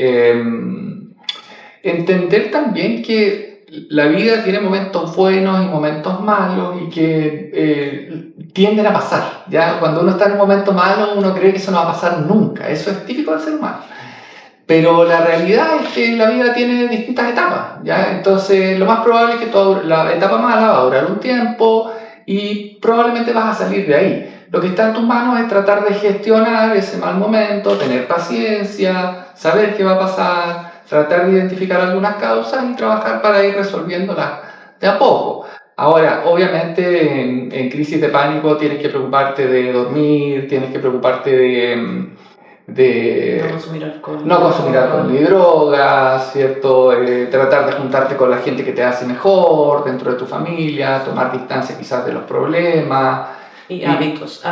entender también que la vida tiene momentos buenos y momentos malos y que tienden a pasar, ¿ya? Cuando uno está en un momento malo, uno cree que eso no va a pasar nunca, eso es típico del ser humano. Pero la realidad es que la vida tiene distintas etapas, ¿ya? Entonces lo más probable es que la etapa mala va a durar un tiempo y probablemente vas a salir de ahí. Lo que está en tus manos es tratar de gestionar ese mal momento, tener paciencia, saber qué va a pasar, tratar de identificar algunas causas y trabajar para ir resolviéndolas de a poco. Ahora, obviamente en crisis de pánico tienes que preocuparte de dormir, tienes que preocuparte de no consumir alcohol ni drogas, ¿cierto? Tratar de juntarte con la gente que te hace mejor dentro de tu familia, tomar distancia quizás de los problemas. Y hábitos.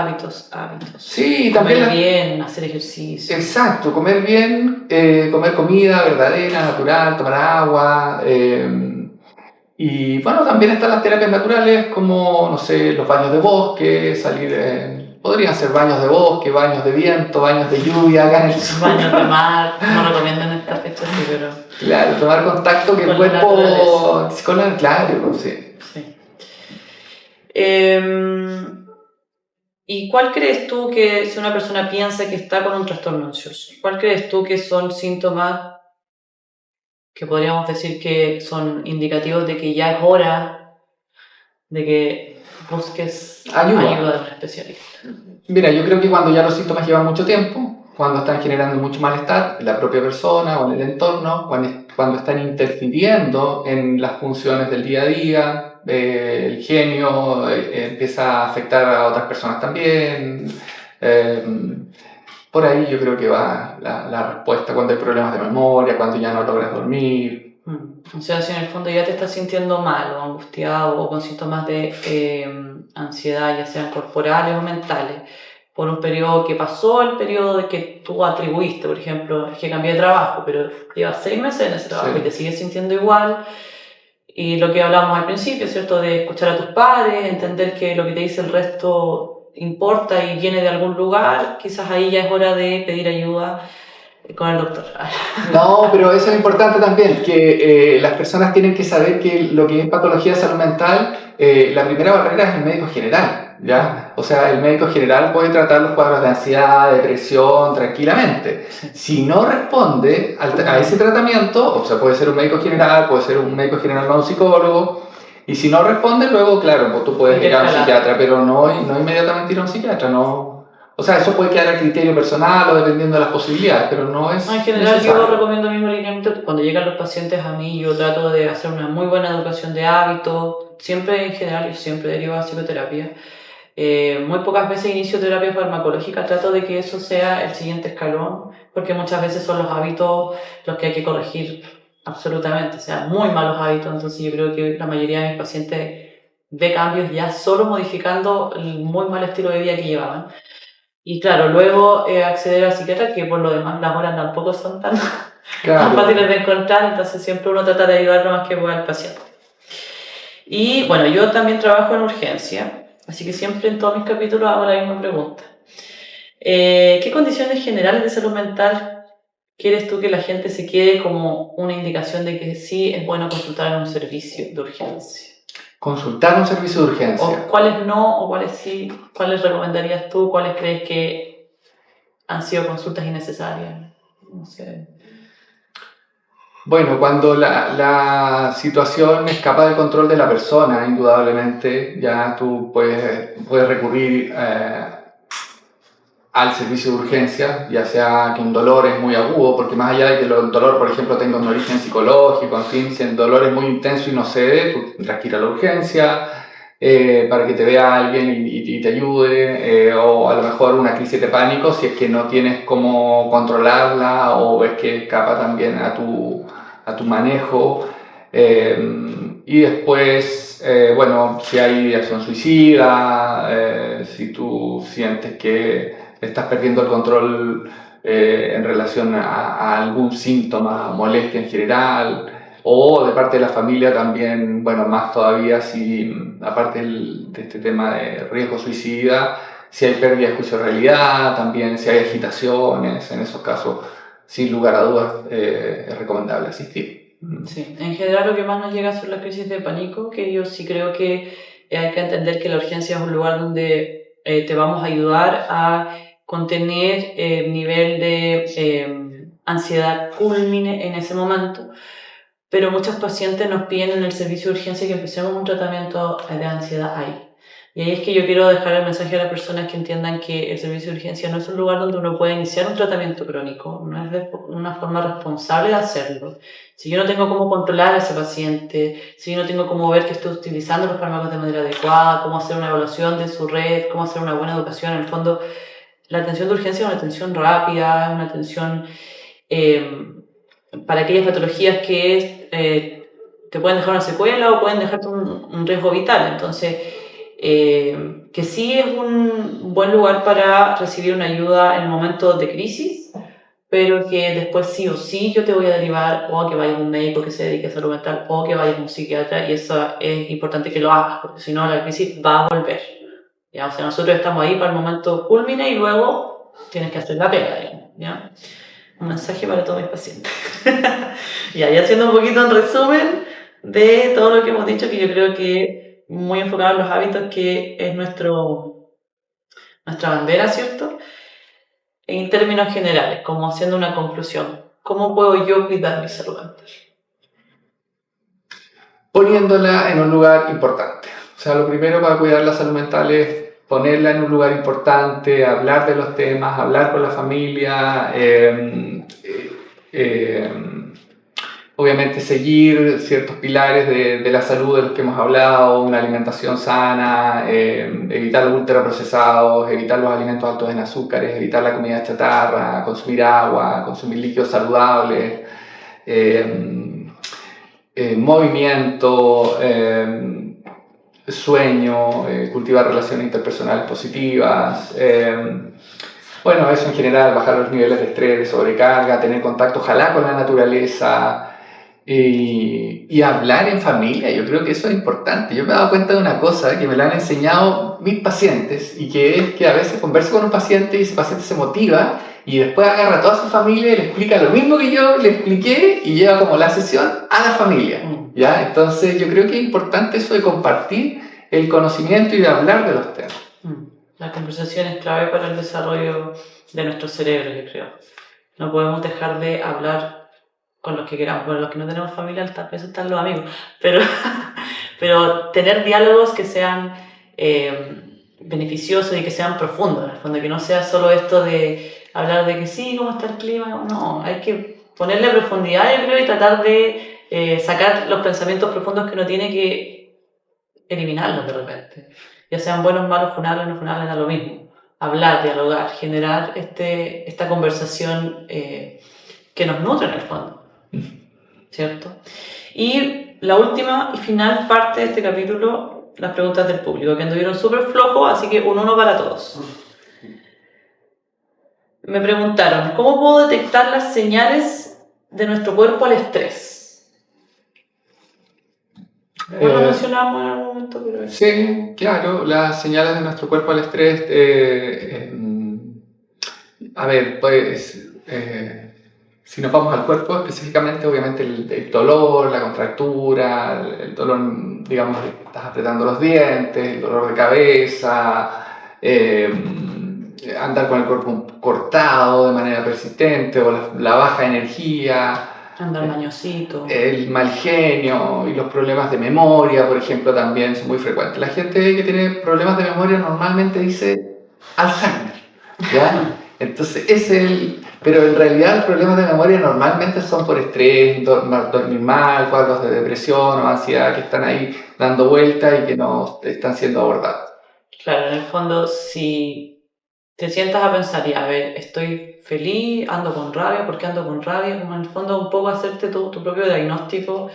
Sí, también. Comer bien, hacer ejercicio. Exacto, comer bien, comer comida verdadera, natural, tomar agua. Y bueno, también están las terapias naturales como, no sé, los baños de bosque, salir, podrían ser baños de bosque, baños de viento, baños de lluvia acá en el sur. Baños de mar, no recomiendo en esta fecha, sí, pero... Claro, tomar contacto que el cuerpo... Claro, sí. ¿Y cuál crees tú que, si una persona piensa que está con un trastorno ansioso, cuál crees tú que son síntomas que podríamos decir que son indicativos de que ya es hora de que busques ayuda de un especialista? Mira, yo creo que cuando ya los síntomas llevan mucho tiempo, cuando están generando mucho malestar en la propia persona o en el entorno, cuando están interfiriendo en las funciones del día a día, el genio empieza a afectar a otras personas también. Por ahí yo creo que va la respuesta cuando hay problemas de memoria, cuando ya no logras dormir. O sea, si en el fondo ya te estás sintiendo mal o angustiado o con síntomas de ansiedad, ya sean corporales o mentales, por un periodo que pasó el periodo de que tú atribuiste, por ejemplo, es que cambié de trabajo, pero llevas 6 meses en ese trabajo y te sigues sintiendo igual. Y lo que hablamos al principio, ¿cierto? De escuchar a tus padres, entender que lo que te dice el resto importa y viene de algún lugar, quizás ahí ya es hora de pedir ayuda con el doctor. No, pero eso es importante también, que las personas tienen que saber que lo que es patología de salud mental, la primera barrera es el médico general, ¿ya? O sea, el médico general puede tratar los cuadros de ansiedad, depresión, tranquilamente. Si no responde a ese tratamiento, o sea, puede ser un médico general, puede ser un médico general no un psicólogo, y si no responde, luego, claro, pues tú puedes ir a un psiquiatra, pero no inmediatamente ir a un psiquiatra, no. O sea, eso puede quedar a criterio personal o dependiendo de las posibilidades, pero no es en general necesario. Yo recomiendo el mismo lineamiento. Cuando llegan los pacientes a mí, yo trato de hacer una muy buena educación de hábitos, siempre en general y siempre derivado a psicoterapia. Muy pocas veces inicio terapia farmacológica, trato de que eso sea el siguiente escalón, porque muchas veces son los hábitos los que hay que corregir absolutamente, o sea, muy malos hábitos. Entonces yo creo que la mayoría de mis pacientes ve cambios ya solo modificando el muy mal estilo de vida que llevaban. Y claro, luego acceder al psiquiatra, que por lo demás las horas tampoco son tan fáciles de encontrar, entonces siempre uno trata de ayudar lo más que pueda al paciente. Y bueno, yo también trabajo en urgencia, así que siempre en todos mis capítulos hago la misma pregunta. ¿Qué condiciones generales de salud mental quieres tú que la gente se quede como una indicación de que sí es bueno consultar en un servicio de urgencia? Consultar un servicio de urgencia. ¿O cuáles no, o cuáles sí? ¿Cuáles recomendarías tú? ¿Cuáles crees que han sido consultas innecesarias? No sé. Bueno, cuando la situación escapa del control de la persona, indudablemente, ya tú puedes recurrir al servicio de urgencia, ya sea que un dolor es muy agudo, porque más allá de que el dolor, por ejemplo, tenga un origen psicológico, en fin, si el dolor es muy intenso y no cede, tú tendrás que ir a la urgencia para que te vea alguien y te ayude, o a lo mejor una crisis de pánico, si es que no tienes cómo controlarla o ves que escapa también a tu manejo. Y después, bueno, si hay ideación suicida, si tú sientes que estás perdiendo el control en relación a algún síntoma, molestia en general, o de parte de la familia también, bueno, más todavía si, aparte de este tema de riesgo suicida, si hay pérdida de juicio de realidad, también si hay agitaciones, en esos casos, sin lugar a dudas, es recomendable asistir. Sí, en general lo que más nos llega son las crisis de pánico, que yo sí creo que hay que entender que la urgencia es un lugar donde te vamos a ayudar a contener el nivel de ansiedad culmine en ese momento, pero muchos pacientes nos piden en el servicio de urgencia que empecemos un tratamiento de ansiedad ahí. Y ahí es que yo quiero dejar el mensaje a las personas que entiendan que el servicio de urgencia no es un lugar donde uno puede iniciar un tratamiento crónico, no es una forma responsable de hacerlo. Si yo no tengo cómo controlar a ese paciente, si yo no tengo cómo ver que estoy utilizando los fármacos de manera adecuada, cómo hacer una evaluación de su red, cómo hacer una buena educación, en el fondo, la atención de urgencia es una atención rápida, una atención para aquellas patologías que te pueden dejar una secuela o pueden dejarte un riesgo vital. Entonces, que sí es un buen lugar para recibir una ayuda en el momento de crisis, pero que después sí o sí yo te voy a derivar o a que vayas a un médico que se dedique a salud mental o que vayas a un psiquiatra, y eso es importante que lo hagas, porque si no la crisis va a volver. ¿Ya? O sea, nosotros estamos ahí para el momento culmine y luego tienes que hacer la pega, digamos, ¿ya? Un mensaje para todos mis pacientes. Y ahí haciendo un poquito en resumen de todo lo que hemos dicho, que yo creo que muy enfocado en los hábitos, que es nuestra bandera, ¿cierto? En términos generales, como haciendo una conclusión, ¿cómo puedo yo cuidar mi salud mental? Poniéndola en un lugar importante. O sea, lo primero para cuidar la salud mental es ponerla en un lugar importante, hablar de los temas, hablar con la familia, obviamente seguir ciertos pilares de la salud de los que hemos hablado, una alimentación sana, evitar los ultraprocesados, evitar los alimentos altos en azúcares, evitar la comida chatarra, consumir agua, consumir líquidos saludables, movimiento, sueño, cultivar relaciones interpersonales positivas, bueno, eso en general, bajar los niveles de estrés, de sobrecarga, tener contacto ojalá con la naturaleza y hablar en familia. Yo creo que eso es importante. Yo me he dado cuenta de una cosa que me la han enseñado mis pacientes, y que es que a veces converso con un paciente y ese paciente se motiva y después agarra a toda su familia y le explica lo mismo que yo le expliqué y lleva como la sesión a la familia, ¿ya? Entonces yo creo que es importante eso de compartir el conocimiento y de hablar de los temas. La conversación es clave para el desarrollo de nuestro cerebro, yo creo. No podemos dejar de hablar con los que queramos. Bueno, los que no tenemos familia, tal vez están los amigos, pero tener diálogos que sean beneficiosos y que sean profundos, en el fondo, que no sea solo esto de hablar de que sí, cómo está el clima. No, hay que ponerle profundidad, yo creo, y tratar de sacar los pensamientos profundos que uno tiene, que eliminarlos de repente. Ya sean buenos, malos, funables, no funables, da lo mismo. Hablar, dialogar, generar esta conversación que nos nutre en el fondo, ¿cierto? Y la última y final parte de este capítulo, las preguntas del público, que anduvieron súper flojos, así que un 1 para todos. Me preguntaron, ¿cómo puedo detectar las señales de nuestro cuerpo al estrés? Lo mencionamos en algún momento, pero... Sí, claro, las señales de nuestro cuerpo al estrés, a ver, pues, si nos vamos al cuerpo específicamente, obviamente el dolor, la contractura, el dolor, digamos, que estás apretando los dientes, el dolor de cabeza, andar con el cuerpo cortado de manera persistente, o la baja energía, andar mañosito, el mal genio y los problemas de memoria, por ejemplo, también son muy frecuentes. La gente que tiene problemas de memoria normalmente dice Alzheimer, ¿ya? Entonces, pero en realidad los problemas de memoria normalmente son por estrés, dormir mal, cuadros de depresión o ansiedad que están ahí dando vueltas y que no están siendo abordados. Claro, en el fondo, si te sientas a pensar, y a ver, estoy feliz, ando con rabia, ¿por qué ando con rabia? Como en el fondo un poco hacerte tu propio diagnóstico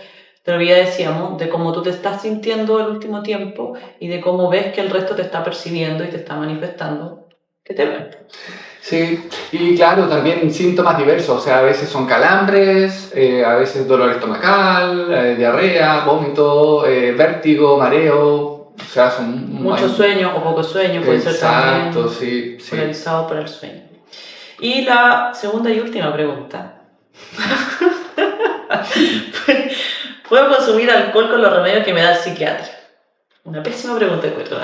de lo que ya decíamos, de cómo tú te estás sintiendo el último tiempo y de cómo ves que el resto te está percibiendo y te está manifestando que te ven. Sí, y claro, también síntomas diversos, o sea, a veces son calambres, a veces dolor estomacal, diarrea, vómito, vértigo, mareo. O sea, son mucho sueño o poco sueño, puede ser también. Exacto, sí. Polarizado por el sueño. Y la segunda y última pregunta. ¿Puedo consumir alcohol con los remedios que me da el psiquiatra? Una pésima pregunta, encuentro.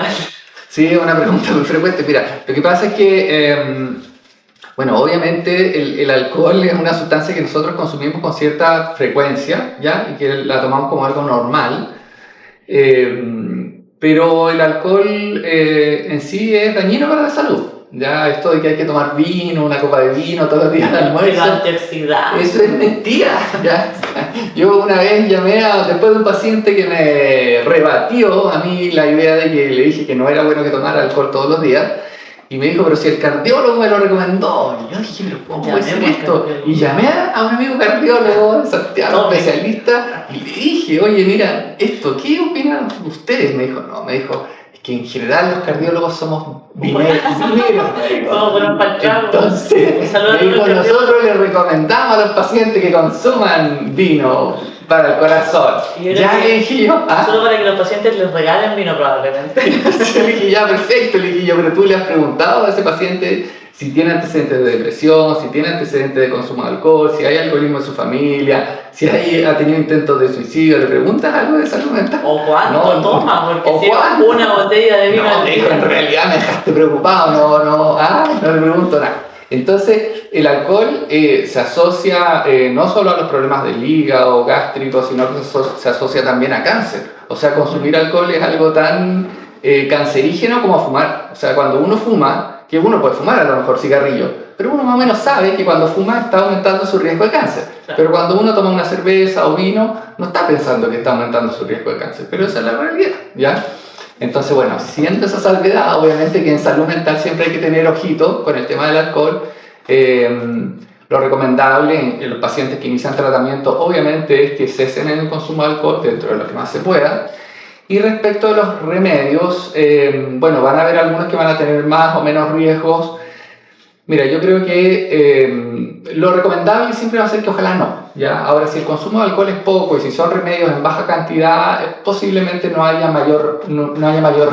Sí, es una pregunta muy frecuente. Mira, lo que pasa es que, bueno, obviamente el alcohol es una sustancia que nosotros consumimos con cierta frecuencia, ¿ya? Y que la tomamos como algo normal. Pero el alcohol en sí es dañino para la salud. Ya esto de que hay que tomar vino, una copa de vino todos los días al almuerzo, eso es mentira. ¿Ya? Yo una vez llamé después de un paciente que me rebatió a mí la idea de que le dije que no era bueno que tomara alcohol todos los días. Y me dijo, pero si el cardiólogo me lo recomendó. Y yo dije, pero ¿cómo puede ser esto? Y llamé a un amigo cardiólogo, Santiago, especialista, y le dije, oye, mira, ¿qué opinan ustedes? Me dijo, es que en general los cardiólogos somos vineros. Entonces, me dijo, nosotros les recomendamos a los pacientes que consuman vino para el corazón. Ya le dije yo. Solo para que los pacientes les regalen vino, probablemente. Le dije, ya, perfecto. Le dije yo, pero tú le has preguntado a ese paciente si tiene antecedentes de depresión, si tiene antecedentes de consumo de alcohol, si hay alcoholismo en su familia, si ha tenido intentos de suicidio. ¿Le preguntas algo de salud mental? ¿O cuánto toma? Porque si es una botella de vino. No, dijo, en realidad me dejaste preocupado. No le pregunto nada. Entonces, el alcohol se asocia no solo a los problemas del hígado gástrico, sino que se asocia también a cáncer. O sea, consumir alcohol es algo tan cancerígeno como fumar. O sea, cuando uno fuma, que uno puede fumar a lo mejor cigarrillo, pero uno más o menos sabe que cuando fuma está aumentando su riesgo de cáncer. Claro. Pero cuando uno toma una cerveza o vino, no está pensando que está aumentando su riesgo de cáncer. Pero esa es la realidad, ¿ya? Entonces, bueno, siendo esa salvedad, obviamente que en salud mental siempre hay que tener ojito con el tema del alcohol. Lo recomendable en los pacientes que inician tratamiento, obviamente, es que cesen en el consumo de alcohol dentro de lo que más se pueda. Y respecto a los remedios, bueno, van a haber algunos que van a tener más o menos riesgos. Mira, yo creo que lo recomendable siempre va a ser que ojalá no, ¿ya? Ahora, si el consumo de alcohol es poco y si son remedios en baja cantidad, posiblemente no haya mayor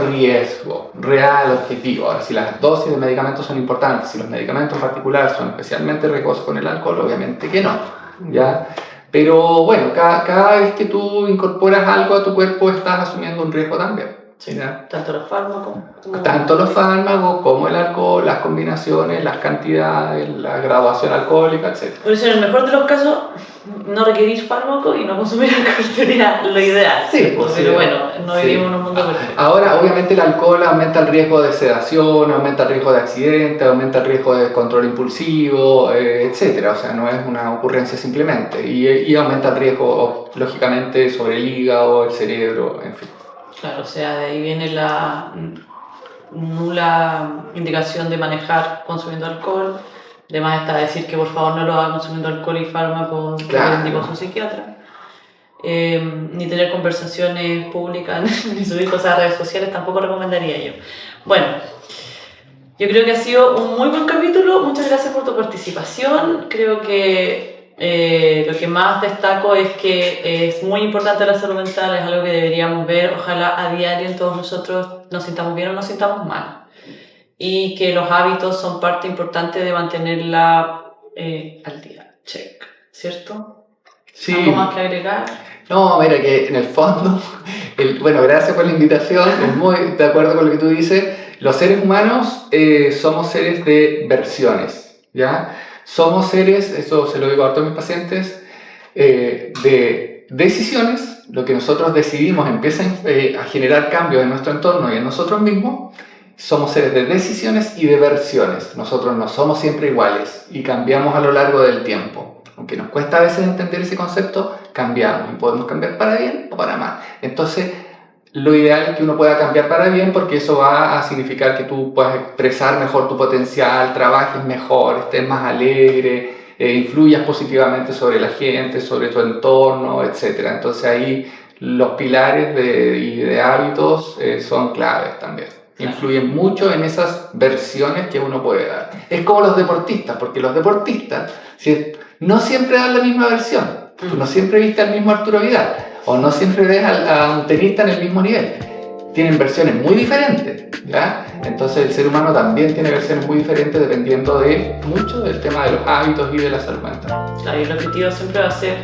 riesgo real, objetivo. Ahora, si las dosis de medicamentos son importantes, si los medicamentos en particular son especialmente riesgosos con el alcohol, obviamente que no, ¿ya? Pero bueno, cada vez que tú incorporas algo a tu cuerpo estás asumiendo un riesgo también. Sí, tanto los fármacos como el alcohol, las combinaciones, las cantidades, la graduación alcohólica, etc. Por eso, en el mejor de los casos, no requerir fármaco y no consumir alcohol sería lo ideal. Sí, pues, pero bueno, no vivimos en un mundo perfecto. Ahora, obviamente, el alcohol aumenta el riesgo de sedación, aumenta el riesgo de accidente, aumenta el riesgo de descontrol impulsivo, etc. O sea, no es una ocurrencia simplemente. Y aumenta el riesgo, lógicamente, sobre el hígado, el cerebro, en fin. Claro, o sea, de ahí viene la nula indicación de manejar consumiendo alcohol. Además está decir que por favor no lo haga consumiendo alcohol y fármacos, Claro. que indicó su psiquiatra. Ni tener conversaciones públicas, ni subir cosas a redes sociales, tampoco recomendaría yo. Bueno, yo creo que ha sido un muy buen capítulo. Muchas gracias por tu participación. Creo que lo que más destaco es que es muy importante la salud mental, es algo que deberíamos ver, ojalá a diario en todos nosotros nos sintamos bien o nos sintamos mal. Y que los hábitos son parte importante de mantenerla al día. Check, ¿cierto? Sí. ¿Algo más que agregar? No, mira que en el fondo, bueno, gracias por la invitación, estoy muy de acuerdo con lo que tú dices. Los seres humanos somos seres de versiones, ¿ya? Somos seres, eso se lo digo a todos mis pacientes, de decisiones. Lo que nosotros decidimos empieza a generar cambios en nuestro entorno y en nosotros mismos. Somos seres de decisiones y de versiones. Nosotros no somos siempre iguales y cambiamos a lo largo del tiempo. Aunque nos cuesta a veces entender ese concepto, cambiamos y podemos cambiar para bien o para mal. Entonces, lo ideal es que uno pueda cambiar para bien porque eso va a significar que tú puedas expresar mejor tu potencial, trabajes mejor, estés más alegre, influyas positivamente sobre la gente, sobre tu entorno, etc. Entonces ahí los pilares de hábitos son claves también. Influyen mucho en esas versiones que uno puede dar. Es como los deportistas, porque los deportistas no siempre dan la misma versión. Tú no siempre viste al mismo Arturo Vidal, o no siempre ves a un tenista en el mismo nivel. Tienen versiones muy diferentes, ¿ya? Entonces el ser humano también tiene versiones muy diferentes dependiendo de mucho del tema de los hábitos y de la salud mental. Claro, y el objetivo siempre va a ser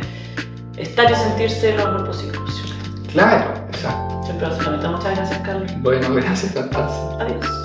estar y sentirse lo mejor posible, ¿cierto? Claro, exacto. Siempre va a ser la meta. Muchas gracias, Carlos. Bueno, gracias, Constanza. Adiós.